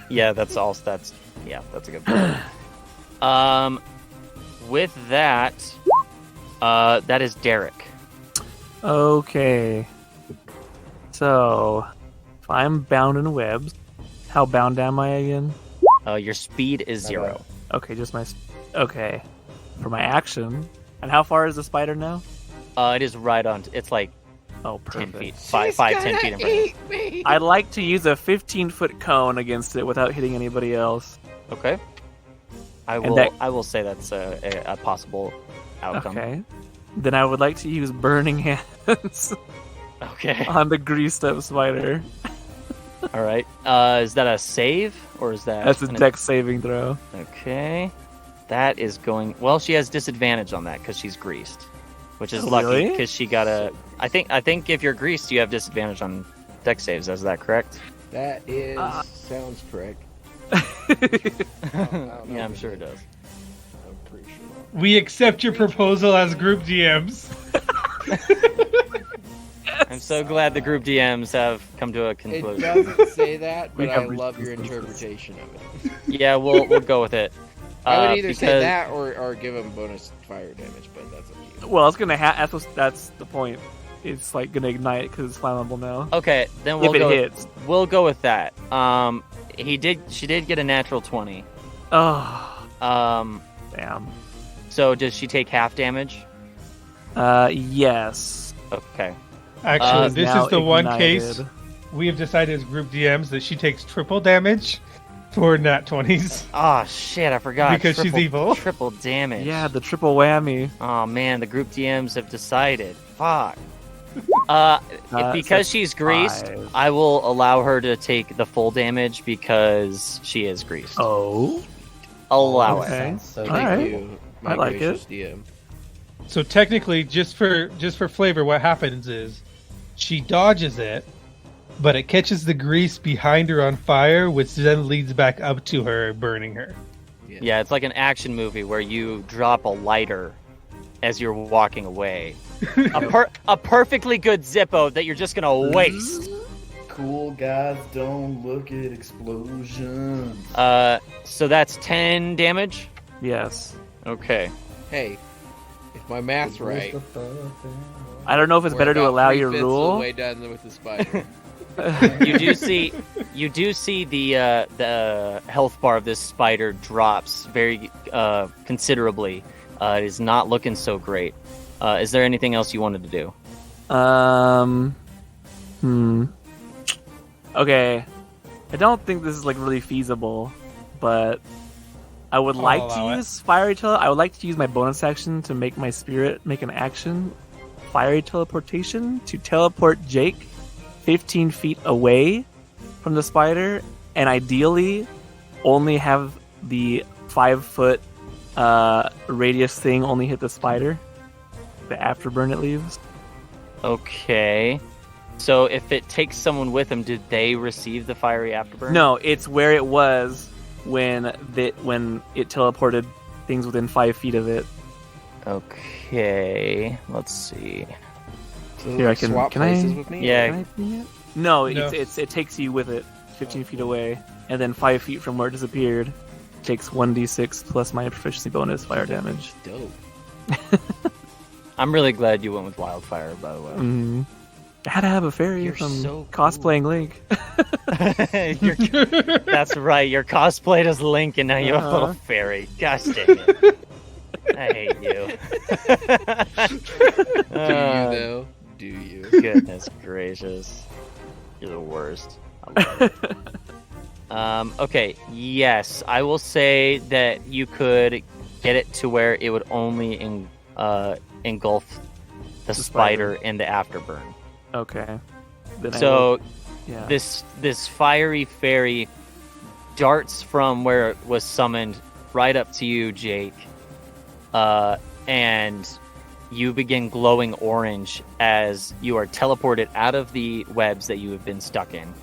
Yeah, that's a good point. With that, that is Derek. Okay. So, if I'm bound in webs, how bound am I again? Your speed is 0. Okay, just my. Okay. For my action. And how far is the spider now? It is right on. It's like Oh, 10 perfect. feet, 10 feet in front of you. Me. I'd like to use a 15-foot cone against it without hitting anybody else. Okay. I And will. that- I will say that's a possible outcome. Okay. Then I would like to use burning hands Okay. on the greased up spider. All right. Is that a save or is that? That's a an- dex saving throw. Okay. That is going. Well, she has disadvantage on that because she's greased, which is Oh, lucky really? because she got a. I think if you're greased, you have disadvantage on dex saves. Is that correct? That is sounds correct. Yeah, I'm sure it does. I'm pretty sure. We accept your proposal as group GMs. I'm so glad the group DMs have come to a It conclusion. doesn't say that, We but have I love your reasons. interpretation of it. Yeah, we'll go with it. I would either say because- that or give him bonus fire damage, but that's up to you. Well, it's gonna that's the point. It's like gonna ignite because it's flammable now. Okay, then we'll if it go. hits. We'll go with that. She did get a natural 20. Oh, Um, damn. so does she take half damage? Yes. Okay. Actually, this Now is the one ignited. case we have decided as group DMs that she takes triple damage for nat 20s. Oh shit, I forgot. Because she's evil. Triple damage. Yeah, the triple whammy. Oh man, the group DMs have decided. Fuck. Because so she's greased, 5. I will allow her to take the full damage because she is greased. Oh. I'll allow it. Okay. So All Thank right. you, my I like gracious DM. So technically, just for flavor, what happens is she dodges it, but it catches the grease behind her on fire, which then leads back up to her, burning her. Yeah, it's like an action movie where you drop a lighter as you're walking away. A perfectly good Zippo that you're just gonna waste. Cool guys don't look at explosions. So that's 10 damage. Yes. Okay. Hey, if my math's right, I don't know if it's we're better to about allow your 3/5 of the rule. way done with the spider. You do see the health bar of this spider drops very considerably. It is not looking so great. Is there anything else you wanted to do? Okay. I don't think this is like really feasible, but I would like allow to it. use fiery I would like to use my bonus action to make my spirit make an action, fiery teleportation, to teleport Jake 15 feet away from the spider, and ideally only have the 5-foot radius thing only hit the spider, the afterburn it leaves. Okay. So if it takes someone with them, did they receive the fiery afterburn? No, it's where it was when it teleported things within 5 feet of it. Okay. Let's see. So Here, I can- swap can I- places with me? Yeah. Can I see it? No, No. it takes you with it 15 feet away, and then 5 feet from where it disappeared takes 1d6 plus my proficiency bonus fire damage. Dope. I'm really glad you went with wildfire, by the way. Mm. I had to have a fairy You're from so cosplaying Link. That's right. You're cosplayed as Link, and now you're a little Uh-huh. fairy. Gosh dang it! I hate you. Do you though? Do you? Goodness gracious, you're the worst. I love it. Okay, yes, I will say that you could get it to where it would only engulf the spider and the afterburn. Okay. Then I So will- yeah. this fiery fairy darts from where it was summoned right up to you, Jake, and you begin glowing orange as you are teleported out of the webs that you have been stuck in,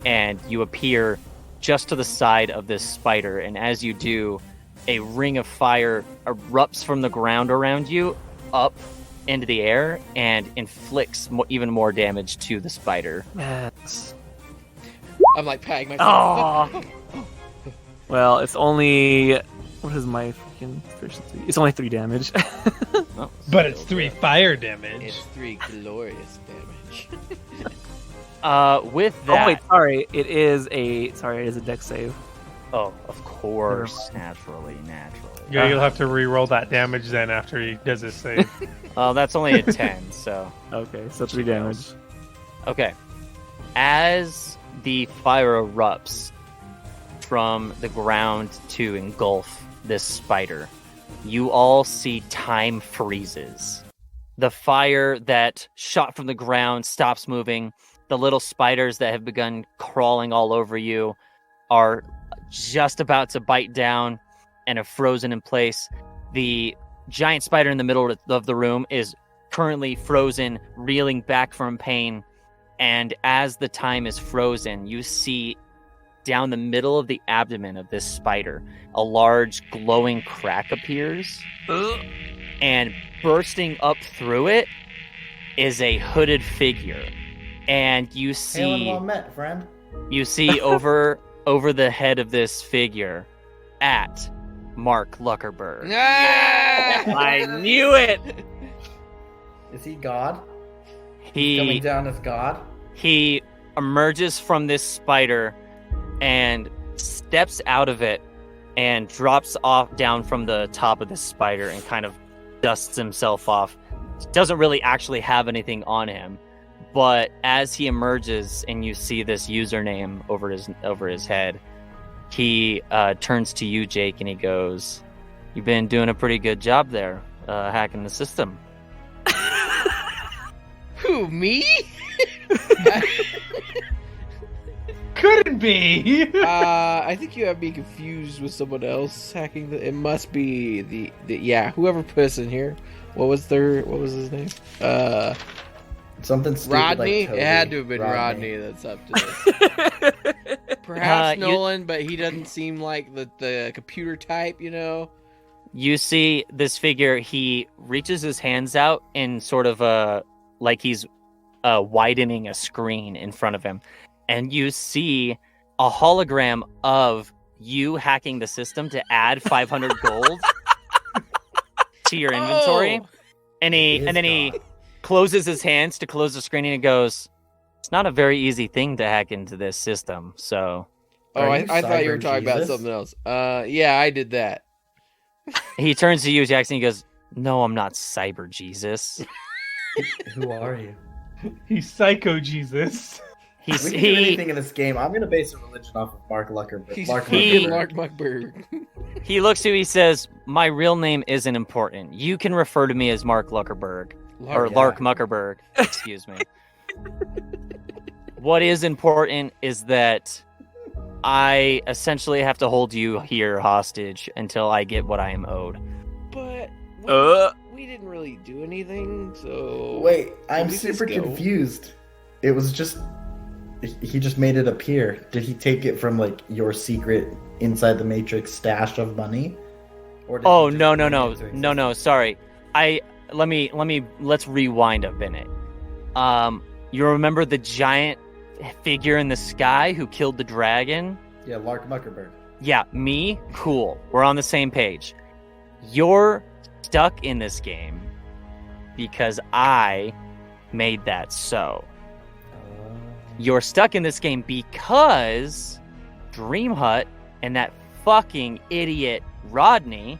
and you appear just to the side of this spider, and as you do, a ring of fire erupts from the ground around you up into the air and inflicts even more damage to the spider. Yes. I'm like patting myself. Oh. Well, it's only... What is my freaking efficiency? It's only 3 damage. Oh, But it's 3 fire damage. It's 3 glorious damage. With that... Oh, wait, sorry. It is a dex save. Oh, of course. Naturally. Yeah, you'll have to re-roll that damage then after he does his save. Well, that's only a 10, so... Okay, so 3 damage. Okay. As the fire erupts from the ground to engulf this spider, you all see time freezes. The fire that shot from the ground stops moving. The little spiders that have begun crawling all over you are just about to bite down and have frozen in place. The giant spider in the middle of the room is currently frozen, reeling back from pain. And as the time is frozen, you see down the middle of the abdomen of this spider, a large glowing crack appears. And bursting up through it is a hooded figure. And you see... Well met, friend. You see over the head of this figure at Mark Zuckerberg. I knew it! Is he God? He Coming down as God? He emerges from this spider and steps out of it and drops off down from the top of this spider and kind of dusts himself off. Doesn't really actually have anything on him. But as he emerges and you see this username over his head, he turns to you, Jake, and he goes, "You've been doing a pretty good job there, hacking the system." Who, me? Couldn't be. I think you have me confused with someone else hacking the. It must be the whoever put us in here. What was his name? Something stupid Rodney? like Toby. It had to have been Rodney that's up to this. Perhaps Nolan, but he doesn't seem like the computer type, you know? You see this figure, he reaches his hands out in sort of like he's widening a screen in front of him. And you see a hologram of you hacking the system to add 500 gold to your inventory. Oh. And then he closes his hands to close the screen and he goes, "It's not a very easy thing to hack into this system, so..." Oh, I thought you were talking about something else. Yeah, I did that. He turns to you, Jaxon, he goes, "No, I'm not Cyber Jesus." Who are you? He's Psycho Jesus. We can do anything in this game. I'm going to base a religion off of Mark Zuckerberg. He's Mark Muckerberg. He looks to you, he says, "My real name isn't important. You can refer to me as Mark Zuckerberg." Or Lark Muckerberg, excuse me. What is important is that I essentially have to hold you here hostage until I get what I am owed. But we didn't really do anything, so... Wait, I'm super confused. It was just... He just made it appear. Did he take it from, like, your secret inside the Matrix stash of money? Or Oh, no, sorry. Let's rewind a minute. You remember the giant figure in the sky who killed the dragon? Yeah, Lark Muckerberg. Yeah, me? Cool. We're on the same page. You're stuck in this game because I made that so. You're stuck in this game because Dream Hut and that fucking idiot Rodney...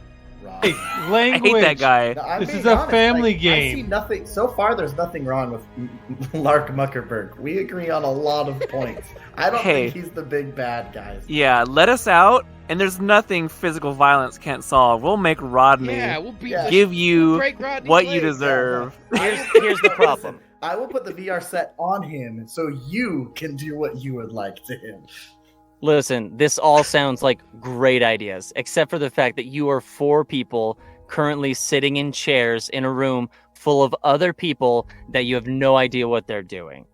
Hey, language. I hate that guy. No, This is a family I game. see nothing. So far, there's nothing wrong with Lark Muckerberg. We agree on a lot of points. I don't think he's the big bad, guys. Yeah, let us out, and there's nothing physical violence can't solve. We'll make Rodney we'll beat give you break Rodney's what you legs. deserve. Here's the problem. I will put the VR set on him so you can do what you would like to him. Listen, this all sounds like great ideas, except for the fact that you are 4 people currently sitting in chairs in a room full of other people that you have no idea what they're doing.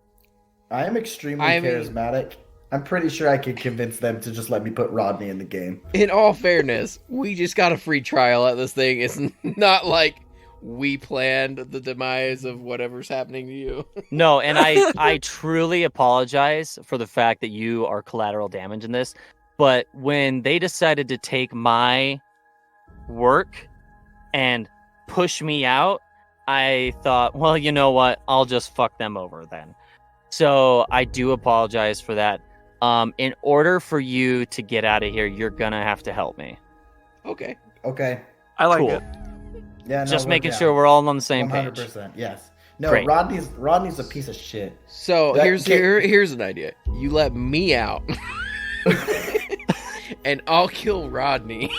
I am extremely charismatic. I'm pretty sure I could convince them to just let me put Rodney in the game. In all fairness, we just got a free trial at this thing. It's not like we planned the demise of whatever's happening to you. No, and I truly apologize for the fact that you are collateral damage in this. But when they decided to take my work and push me out, I thought, well, you know what? I'll just fuck them over then. So I do apologize for that. In order for you to get out of here, you're gonna have to help me. Okay. I like Cool. it. Yeah, no, Just we're making down. sure we're all on the same 100%, page. yes. No, Great. Rodney's a piece of shit. So That- here's an idea. You let me out, and I'll kill Rodney.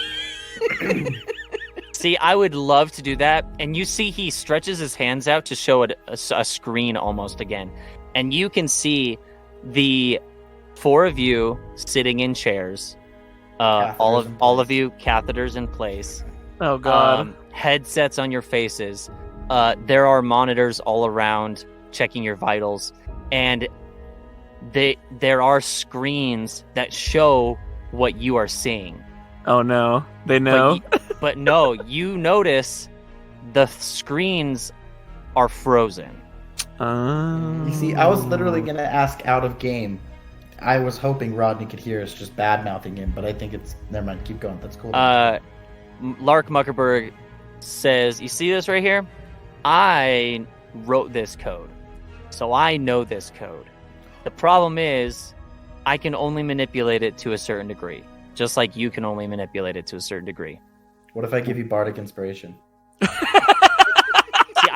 See, I would love to do that. And you see he stretches his hands out to show it a screen almost again. And you can see the 4 of you sitting in chairs. All of you, catheters in place. Oh god. Headsets on your faces. There are monitors all around checking your vitals. And there are screens that show what you are seeing. Oh no. They know. But no, you notice the screens are frozen. You see, I was literally going to ask out of game. I was hoping Rodney could hear us just bad-mouthing him, but I think it's... Never mind, keep going. That's cool. Lark Muckerberg says, you see this right here? I wrote this code, so I know this code. The problem is, I can only manipulate it to a certain degree, just like you can only manipulate it to a certain degree. What if I give you Bardic Inspiration? See,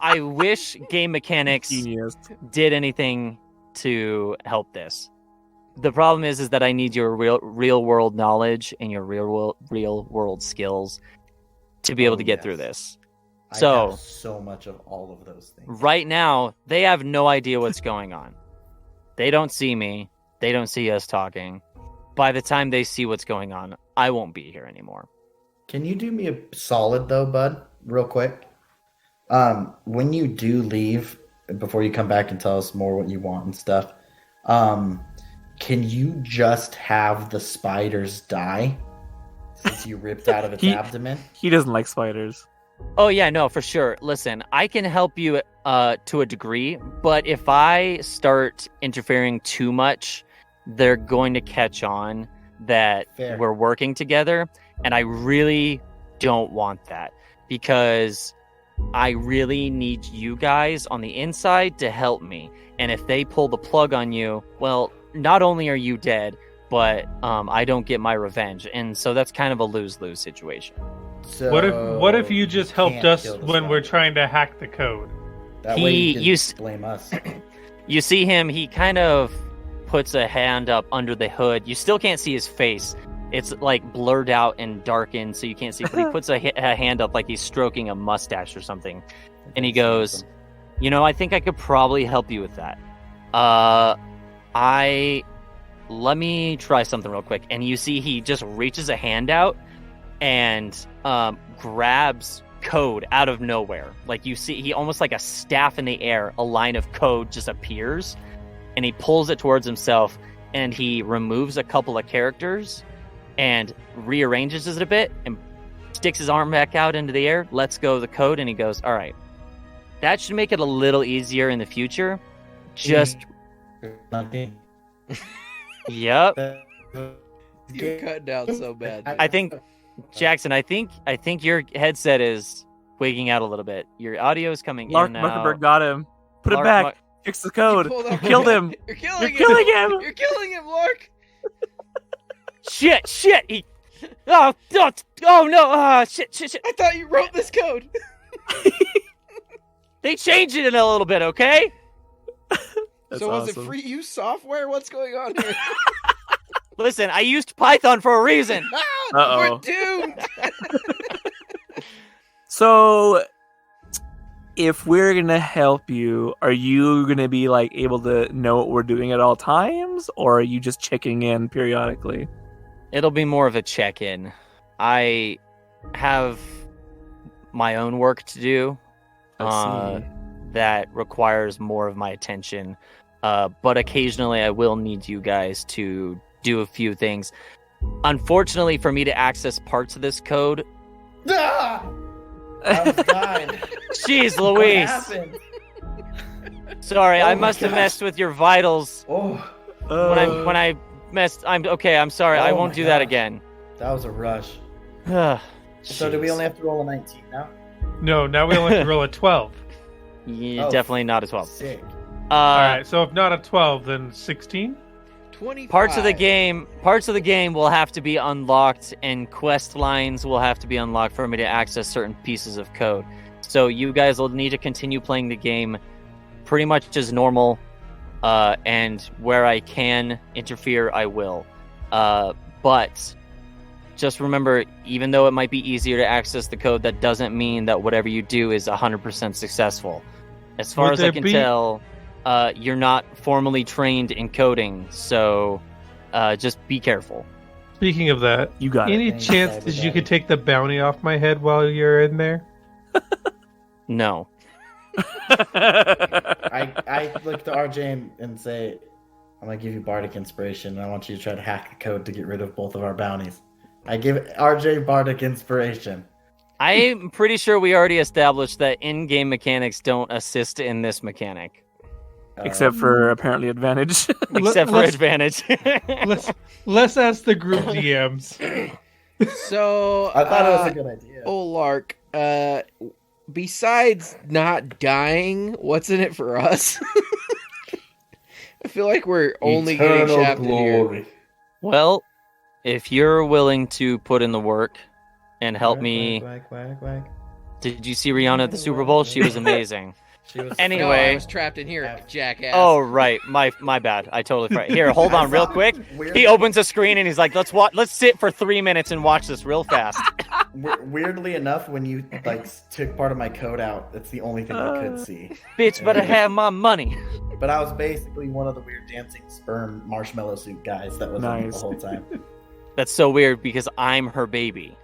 I wish game mechanics Genius. did anything to help this. The problem is that I need your real world knowledge and your real world skills to be able to get through this. I So have so much of all of those things. right now, they have no idea what's going on. They don't see me. They don't see us talking. By the time they see what's going on, I won't be here anymore. Can you do me a solid, though, bud? Real quick. When you do leave, before you come back and tell us more what you want and stuff, can you just have the spiders die? Since you ripped out of its abdomen? He doesn't like spiders. Oh, yeah, no, for sure. Listen, I can help you to a degree, but if I start interfering too much, they're going to catch on that Fair. we're working together, and I really don't want that because I really need you guys on the inside to help me. And if they pull the plug on you, well, not only are you dead, but I don't get my revenge. And so that's kind of a lose-lose situation. So What if you just helped can't us kill the when we're spider? trying to hack the code? That way He- you you can blame us. You see him, he kind of puts a hand up under the hood. You still can't see his face. It's like blurred out and darkened, so you can't see. But he puts a hand up like he's stroking a mustache or something. And he goes, you know, I think I could probably help you with that. Let me try something real quick. And you see he just reaches a hand out and grabs code out of nowhere. Like you see, he almost like a staff in the air, a line of code just appears and he pulls it towards himself and he removes a couple of characters and rearranges it a bit and sticks his arm back out into the air, lets go of the code, and he goes, all right, that should make it a little easier in the future. Just, Nothing. yep. You're cutting out so bad. I think, Jaxon, I think your headset is wigging out a little bit. Your audio is coming Lark in and Muckerberg out. got him. Put it Lark back. Fix the code. pulled out- Killed him. You're killing You're him. killing him. You're killing him, Lark. Shit! He. Oh no! Shit! I thought you wrote this code. They changed it in a little bit, okay? That's So was it awesome. free use software? What's going on here? Listen, I used Python for a reason. We're Uh-oh. doomed. So, if we're gonna help you, are you gonna be like able to know what we're doing at all times, or are you just checking in periodically? It'll be more of a check-in. I have my own work to do I see. that requires more of my attention. But occasionally I will need you guys to do a few things. Unfortunately, for me to access parts of this code... Ah! I was dying. Jeez What Louise! happened? Sorry, Oh I my must have gosh. messed with your vitals Oh, when I messed... I'm sorry, I Oh won't my do that gosh. again. that was a rush. So So do we only have to roll a 19 now? No, now we only have to roll a 12. Yeah, Oh, definitely not as well. Sick. All right, so if not a 12, then 16. 25. Parts of the game will have to be unlocked, and quest lines will have to be unlocked for me to access certain pieces of code. So you guys will need to continue playing the game pretty much as normal, and where I can interfere, I will. But just remember, even though it might be easier to access the code, that doesn't mean that whatever you do is 100% successful. As far Would as I there can be- tell, you're not formally trained in coding, so just be careful. Speaking of that, You got any it. Thanks, chance Daddy, that you Daddy. could take the bounty off my head while you're in there? No. I look to RJ and say, I'm going to give you Bardic Inspiration, and I want you to try to hack the code to get rid of both of our bounties. I give RJ Bardic Inspiration. I'm pretty sure we already established that in-game mechanics don't assist in this mechanic. Except for apparently advantage. Except for let's- advantage. Let's ask the group DMs. So I thought it was a good idea. Oh, Lark. Besides not dying, what's in it for us? I feel like we're only getting Eternal shafted here. Well, if you're willing to put in the work and help me... Quack, quack, quack. Did you see Rihanna at the Super Bowl? She was amazing. She was Anyway. No, I was trapped in here, jackass. Oh, right. My bad. I totally forgot. Here, hold on real quick. Weird- He opens a screen and he's like, let's sit for 3 minutes and watch this real fast. Weirdly enough, when you like took part of my code out, that's the only thing I could see. Bitch better have my money. But I was basically one of the weird dancing sperm marshmallow suit guys that was on the Nice. whole time. That's so weird because I'm her baby.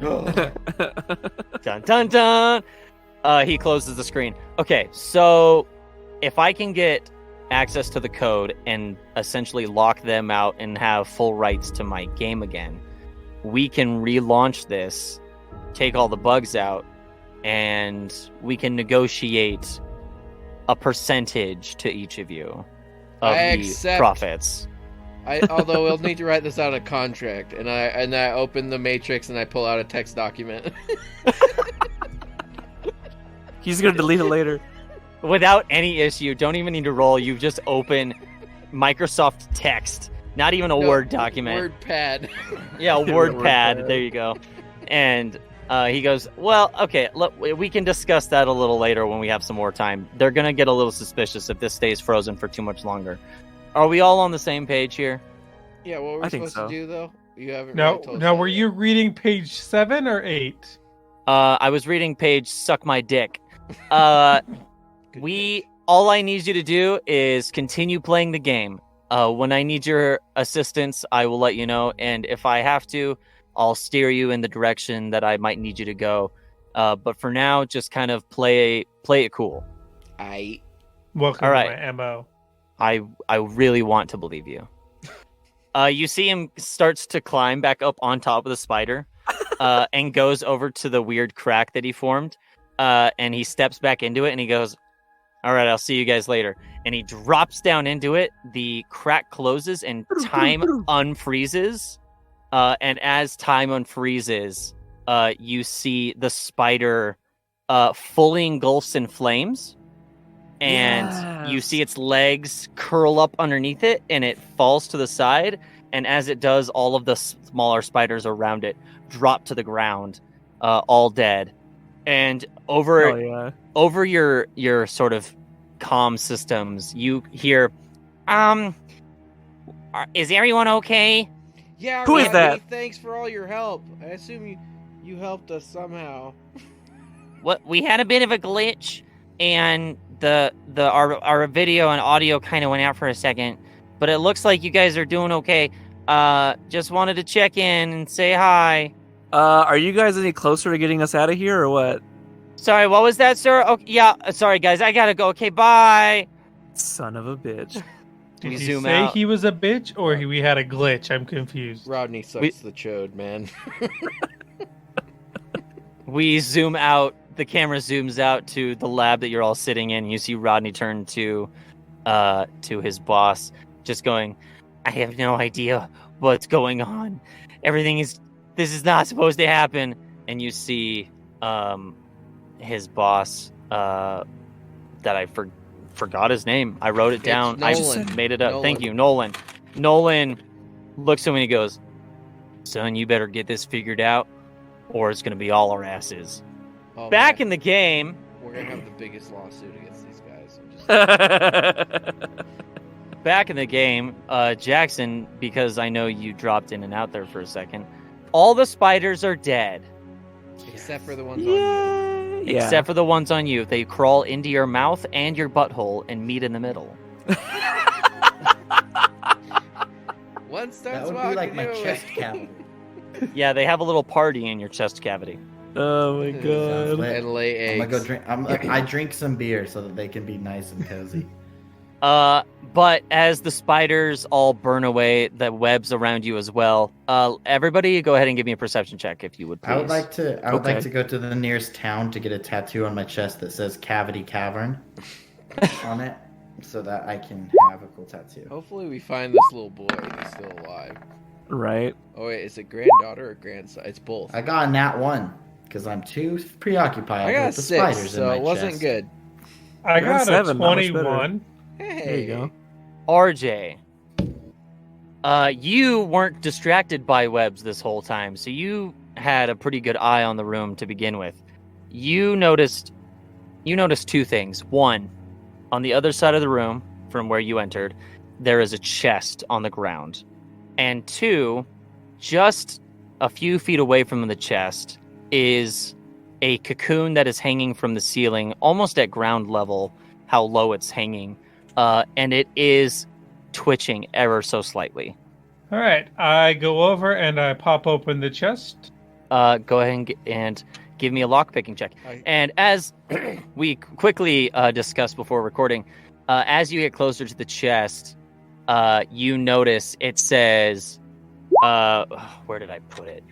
Dun dun dun. He closes the screen. Okay, so if I can get access to the code and essentially lock them out and have full rights to my game again, we can relaunch this, take all the bugs out, and we can negotiate a percentage to each of you of I the accept. profits. Although we'll need to write this out a contract, and I open the matrix and I pull out a text document. He's gonna delete it later. Without any issue, don't even need to roll. You just open Microsoft Text, not even a No, Word document. Word pad. Yeah, a word Word pad. pad. There you go. And he goes, well, okay, look, we can discuss that a little later when we have some more time. They're going to get a little suspicious if this stays frozen for too much longer. Are we all on the same page here? Yeah, what were we I think supposed so. to do though? You haven't. Now, really told us now, that were yet. you reading page 7 or 8? I was reading page Suck My Dick. Good All I need you to do is continue playing the game. When I need your assistance, I will let you know. And if I have to, I'll steer you in the direction that I might need you to go. But for now, just kind of play it cool. I Welcome All to right. my MO. I really want to believe you. You see him starts to climb back up on top of the spider, and goes over to the weird crack that he formed. And he steps back into it and he goes, all right, I'll see you guys later. And he drops down into it. The crack closes and time unfreezes. And as time unfreezes, you see the spider fully engulfs in flames. And you Yes. see its legs curl up underneath it and it falls to the side. And as it does, all of the smaller spiders around it drop to the ground, all dead. And Oh yeah. over your sort of comm systems, you hear, is everyone okay? Yeah. Who is Randy, that? Thanks for all your help. I assume you helped us somehow. What, we had a bit of a glitch. and our video and audio kind of went out for a second, but it looks like you guys are doing okay. Just wanted to check in and say hi. Are you guys any closer to getting us out of here, or what? Sorry, what was that, sir? Oh, yeah, sorry, guys, I gotta go. Okay, bye. Son of a bitch. Did We you zoom say out. he was a bitch, or we had a glitch? I'm confused. Rodney sucks the chode, man. We zoom out. The camera zooms out to the lab that you're all sitting in. You see Rodney turn to his boss, just going, "I have no idea what's going on. This is not supposed to happen." And you see his boss, that I forgot his name. I wrote it down. I Nolan. just made it up. Nolan. Thank you, Nolan. Nolan looks at me and he goes, "Son, you better get this figured out, or it's going to be all our asses." Oh, Back man. in the game, We're gonna have the biggest lawsuit against these guys. I'm just... Jackson, because I know you dropped in and out there for a second, all the spiders are dead. Except for the ones on you. Yeah. Except for the ones on you. They crawl into your mouth and your butthole and meet in the middle. One starts That would be walking like my the other chest way. cavity. Yeah, they have a little party in your chest cavity. Oh my Sounds god. lit. And lay eggs. I'm gonna go drink. I drink some beer so that they can be nice and cozy. But as the spiders all burn away, the webs around you as well. Everybody, go ahead and give me a perception check if you would, please. I would like Okay. to go to the nearest town to get a tattoo on my chest that says Cavity Cavern on it, so that I can have a cool tattoo. Hopefully we find this little boy and he's still alive. Right. Oh wait, is it granddaughter or grandson? It's both. I got a nat 1 because I'm too preoccupied I got with the 6, spiders so in my it wasn't chest. good. I You're on got 7, a not much better. 21. Hey. There you go. RJ, you weren't distracted by webs this whole time, so you had a pretty good eye on the room to begin with. You noticed two things. One, on the other side of the room from where you entered, there is a chest on the ground. And two, just a few feet away from the chest is a cocoon that is hanging from the ceiling, almost at ground level, how low it's hanging. And it is twitching ever so slightly. All right, I go over and I pop open the chest. Go ahead and give me a lockpicking check. And as we quickly discussed before recording, as you get closer to the chest, you notice it says, where did I put it?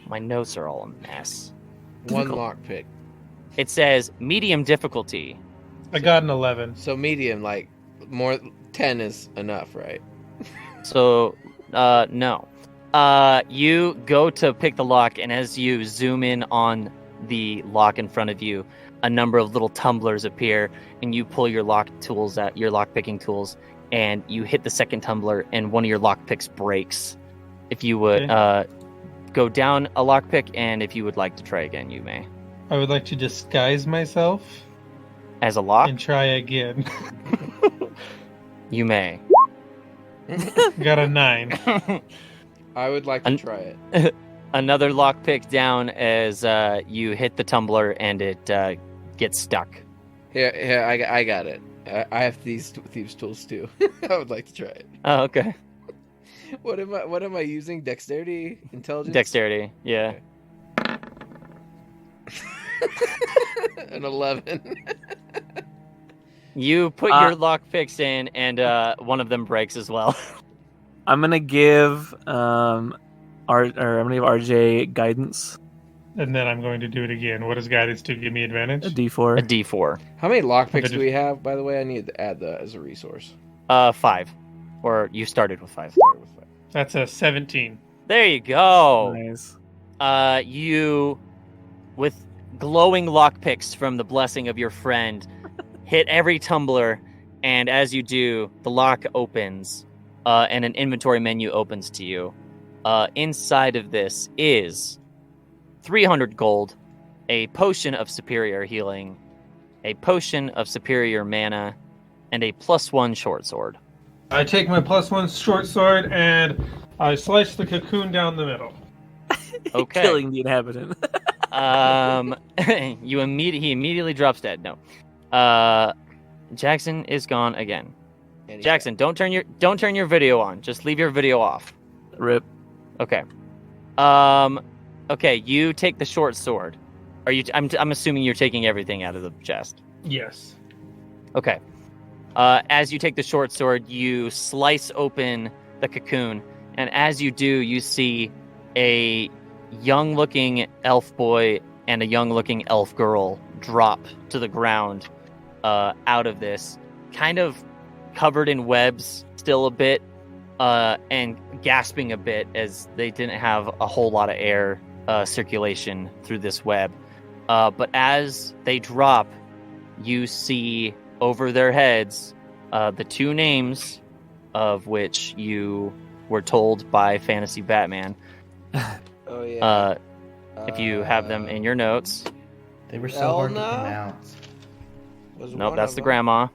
My notes are all a mess. One lockpick. It says medium difficulty. I got an 11. So medium, like more 10 is enough, right? So, no. You go to pick the lock, and as you zoom in on the lock in front of you, a number of little tumblers appear, and you pull your lock tools out, your lock picking tools, and you hit the second tumbler, and one of your lock picks breaks. If you would go down a lock pick, and if you would like to try again, you may. I would like to disguise myself As a lock, and try again. you may. Got a 9. I would like to try it. Another lock pick down as you hit the tumbler, and it gets stuck. Here, I got it. I have these thieves' tools too. I would like to try it. Oh, okay. What am I using? Dexterity, intelligence, Dexterity, yeah. An 11. You put your lock picks in, and one of them breaks as well. I'm gonna give RJ guidance. And then I'm going to do it again. What does guidance do? Give me advantage? A D4. A D4. How many lockpicks Okay, do we have? By the way, I need to add that as a resource. 5. Or you started with 5. Start with 5. That's a 17. There you go. Nice. You, with glowing lockpicks from the blessing of your friend, hit every tumbler, and as you do, the lock opens, and an inventory menu opens to you. Inside of this is 300 gold, a potion of superior healing, a potion of superior mana, and a +1 short sword. I take my +1 short sword and I slice the cocoon down the middle. Okay. Killing the inhabitant. He immediately drops dead. No. Jackson is gone again. And he's Jackson, don't turn your video on. Just leave your video off. Rip. Okay. Okay, you take the short sword. Are you? I'm assuming you're taking everything out of the chest. Yes. Okay. As you take the short sword, you slice open the cocoon, and as you do, you see a young-looking elf boy and a young-looking elf girl drop to the ground out of this, kind of covered in webs still a bit, and gasping a bit as they didn't have a whole lot of air circulation through this web. But as they drop, you see over their heads the two names of which you were told by Fantasy Batman. Oh yeah. If you have them in your notes. They were so hard to Elna? pronounce. Was Nope, one that's of the them- grandma.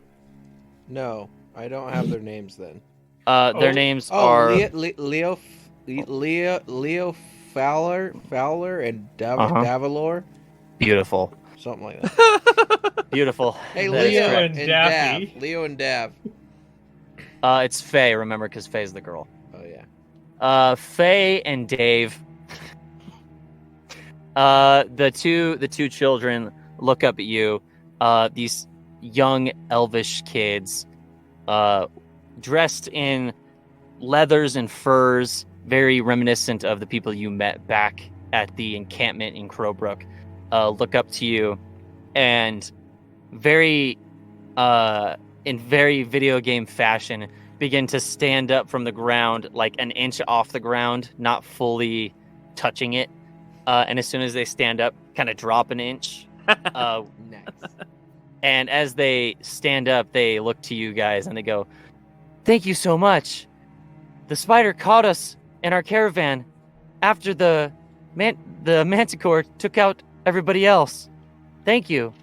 No, I don't have their names then. Their names Oh, are Leo Fowler, and Davalor, beautiful. something like that. Beautiful. Hey, That is Leo correct. and Daffy. Dav. Leo and Dav. It's Faye, remember, because Faye's the girl. Oh yeah. Faye and Dave. The two children look up at you. These young elvish kids, dressed in leathers and furs, very reminiscent of the people you met back at the encampment in Crowbrook, look up to you, and in very video game fashion, begin to stand up from the ground, like an inch off the ground, not fully touching it. And as soon as they stand up, kind of drop an inch. Nice. And as they stand up, they look to you guys and they go, "Thank you so much. The spider caught us in our caravan after the manticore took out everybody else. Thank you."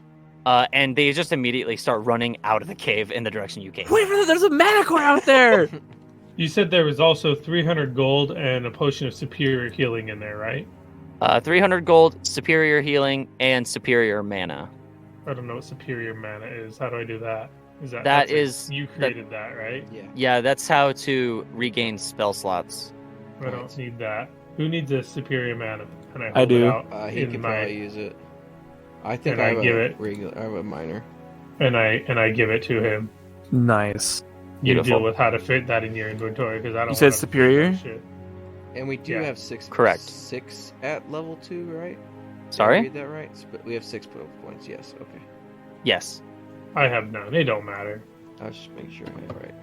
And they just immediately start running out of the cave in the direction you came. Wait, there's a manticore out there! You said there was also 300 gold and a potion of superior healing in there, right? 300 gold, superior healing, and superior mana. I don't know what superior mana is. How do I do that? You created that, right? Yeah. Yeah, that's how to regain spell slots. I don't need that. Who needs a superior mana? Can I hold I do. It out He in could my probably use it. I think And I I have give a it- regular. I have a minor. and I give it to him. Nice. You Beautiful. deal with how to fit that in your inventory because I don't. You said wanna superior? that shit. And we do Yeah. have six. Correct. 6 at level 2, right? Did I Sorry? read that right? We have 6 points. Yes. Okay. Yes. I have none. It don't matter. I'll just make sure I have it right.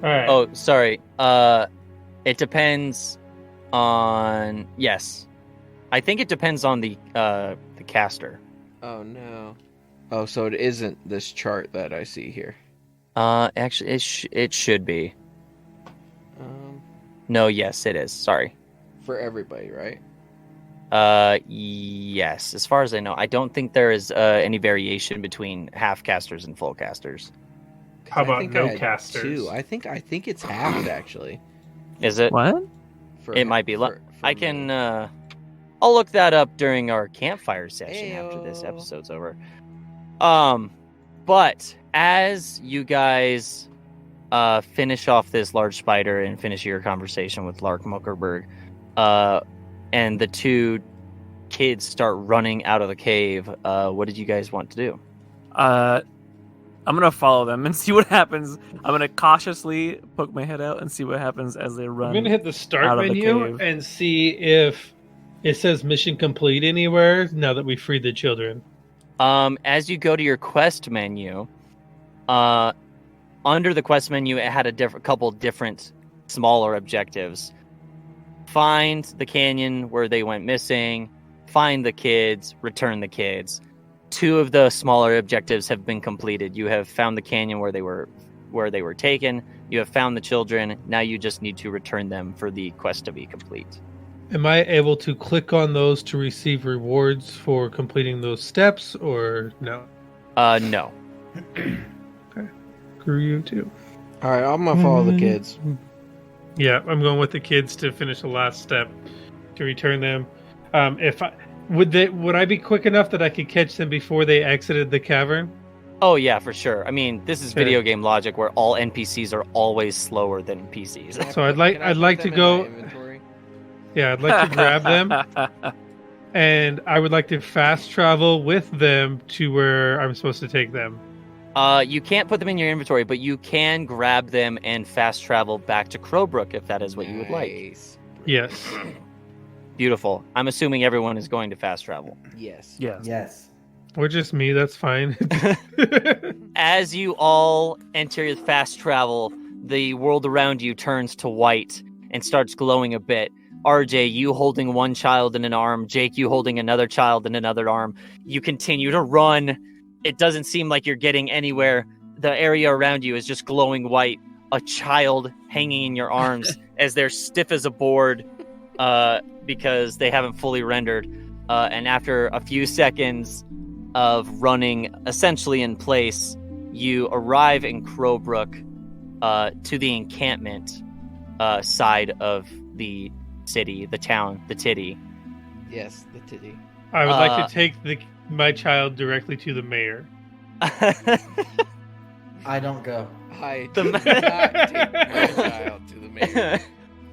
All right. Oh, sorry. It depends on. Yes, I think it depends on the caster. Oh no. Oh, so it isn't this chart that I see here. Actually, it should be. No, yes, it is. Sorry. For everybody, right? Yes. As far as I know, I don't think there is any variation between half casters and full casters. How I about think no I had casters? 2. I think it's half actually. Is it? What? For It might be. for I me. can. I'll look that up during our campfire session after this Ayo. episode's over. But as you guys finish off this large spider and finish your conversation with Lark Muckerberg, and the two kids start running out of the cave, what did you guys want to do? I'm gonna follow them and see what happens. I'm gonna cautiously poke my head out and see what happens as they run. I'm gonna hit the start out of the menu cave. and see if it says mission complete anywhere now that we freed the children. As you go to your quest menu, under the quest menu, it had a couple different smaller objectives. Find the canyon where they went missing, find the kids, return the kids. 2 of the smaller objectives have been completed. You have found the canyon where they were taken. You have found the children. Now you just need to return them for the quest to be complete. Am I able to click on those to receive rewards for completing those steps, or no? No. Screw you too. All right, I'm gonna follow the kids. Yeah, I'm going with the kids to finish the last step to return them. Would I be quick enough that I could catch them before they exited the cavern? Oh yeah, for sure. I mean, this is Sure. video game logic where all NPCs are always slower than PCs. So I'd like to go. Yeah, I'd like to grab them, and I would like to fast travel with them to where I'm supposed to take them. You can't put them in your inventory, but you can grab them and fast travel back to Crowbrook if that is what you would like. Yes. Beautiful. I'm assuming everyone is going to fast travel. Yes. Yes. Yes. Or just me, that's fine. As you all enter fast travel, the world around you turns to white and starts glowing a bit. RJ, you holding one child in an arm. Jake, you holding another child in another arm. You continue to run. It doesn't seem like you're getting anywhere. The area around you is just glowing white. A child hanging in your arms as they're stiff as a board because they haven't fully rendered. And after a few seconds of running essentially in place, you arrive in Crowbrook to the encampment side of the city, the town, the titty. Yes, the titty. I would like to take my child directly to the mayor. I don't go. I do not take my child to the mayor.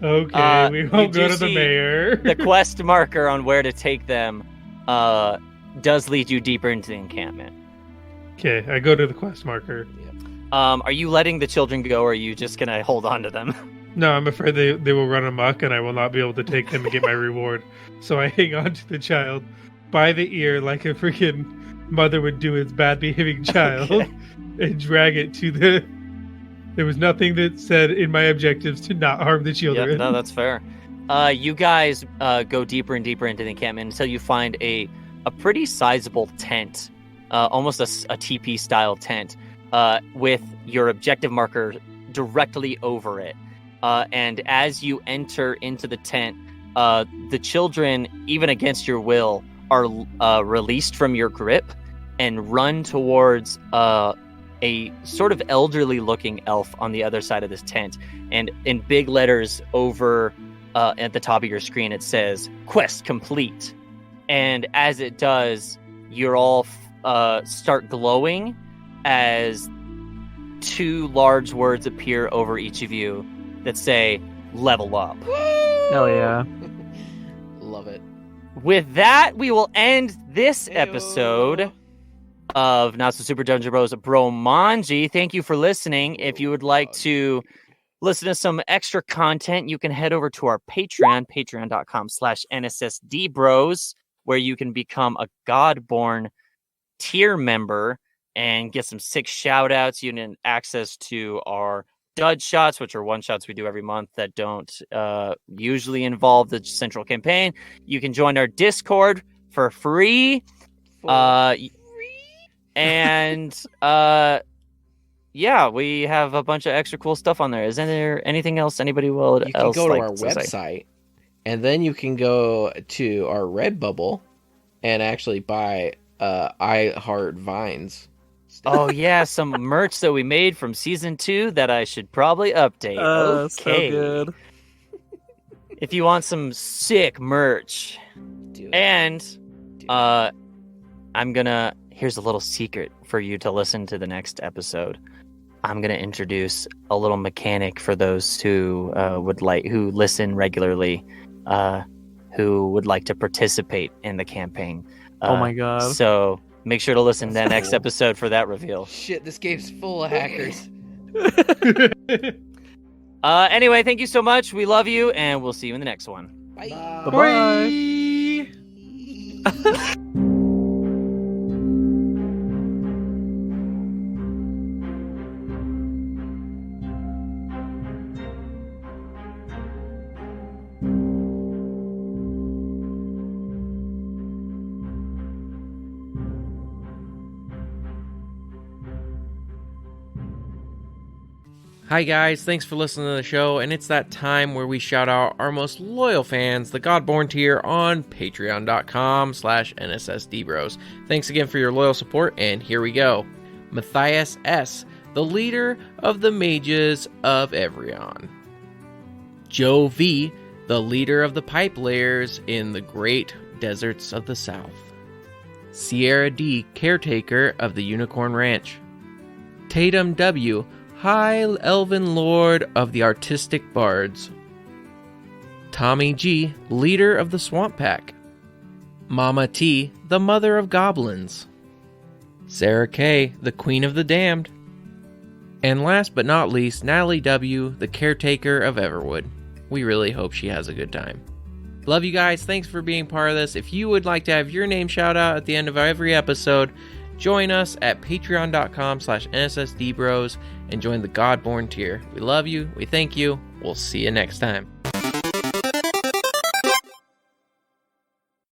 Okay, we won't you go do to the see mayor. The quest marker on where to take them does lead you deeper into the encampment. Okay, I go to the quest marker. Are you letting the children go, or are you just gonna hold on to them? No, I'm afraid they will run amok and I will not be able to take them and get my reward. So I hang on to the child by the ear like a freaking mother would do its bad behaving child and drag it to the... There was nothing that said in my objectives to not harm the children. Yep, no, that's fair. You guys go deeper and deeper into the encampment until you find a pretty sizable tent, almost a TP style tent, with your objective marker directly over it. And as you enter into the tent, the children, even against your will, are released from your grip and run towards a sort of elderly-looking elf on the other side of this tent. And in big letters over at the top of your screen, it says, "Quest complete." And as it does, you're all start glowing as two large words appear over each of you that say, "Level up." Hell yeah. Love it. With that, we will end this episode of Not So Super Dungeon Bros Bromanji. Thank you for listening. If you would like to listen to some extra content, you can head over to our Patreon, patreon.com/NSSDBros, where you can become a Godborn tier member and get some sick shout outs. You can access to our dud shots, which are one shots we do every month that don't usually involve the central campaign. You can join our Discord for free. And yeah, we have a bunch of extra cool stuff on there. Isn't there anything else anybody will You can go to our website, and then you can go to our Redbubble and actually buy I Heart Vines. Oh yeah, some merch that we made from season 2 that I should probably update. Okay. So good. If you want some sick merch, and here's a little secret for you to listen to the next episode. I'm gonna introduce a little mechanic for those who who listen regularly, who would like to participate in the campaign. Oh my god. So make sure to listen to that next episode for that reveal. Shit, this game's full of hackers. Anyway, thank you so much. We love you, and we'll see you in the next one. Bye. Bye-bye. Hi guys, thanks for listening to the show, and it's that time where we shout out our most loyal fans, the Godborn tier, on patreon.com/NSSDBros. Thanks again for your loyal support, and here we go. Matthias S., the leader of the mages of Evrion. Joe V., the leader of the pipe layers in the great deserts of the south. Sierra D, caretaker of the Unicorn Ranch. Tatum W, High Elven Lord of the Artistic Bards. Tommy G, leader of the Swamp Pack. Mama T, the mother of goblins. Sarah K, the queen of the damned. And last but not least, Natalie W, the caretaker of Everwood. We really hope she has a good time. Love you guys. Thanks for being part of this. If you would like to have your name shout out at the end of every episode, join us at patreon.com/NSSDBros and join the Godborn tier. We love you. We thank you. We'll see you next time.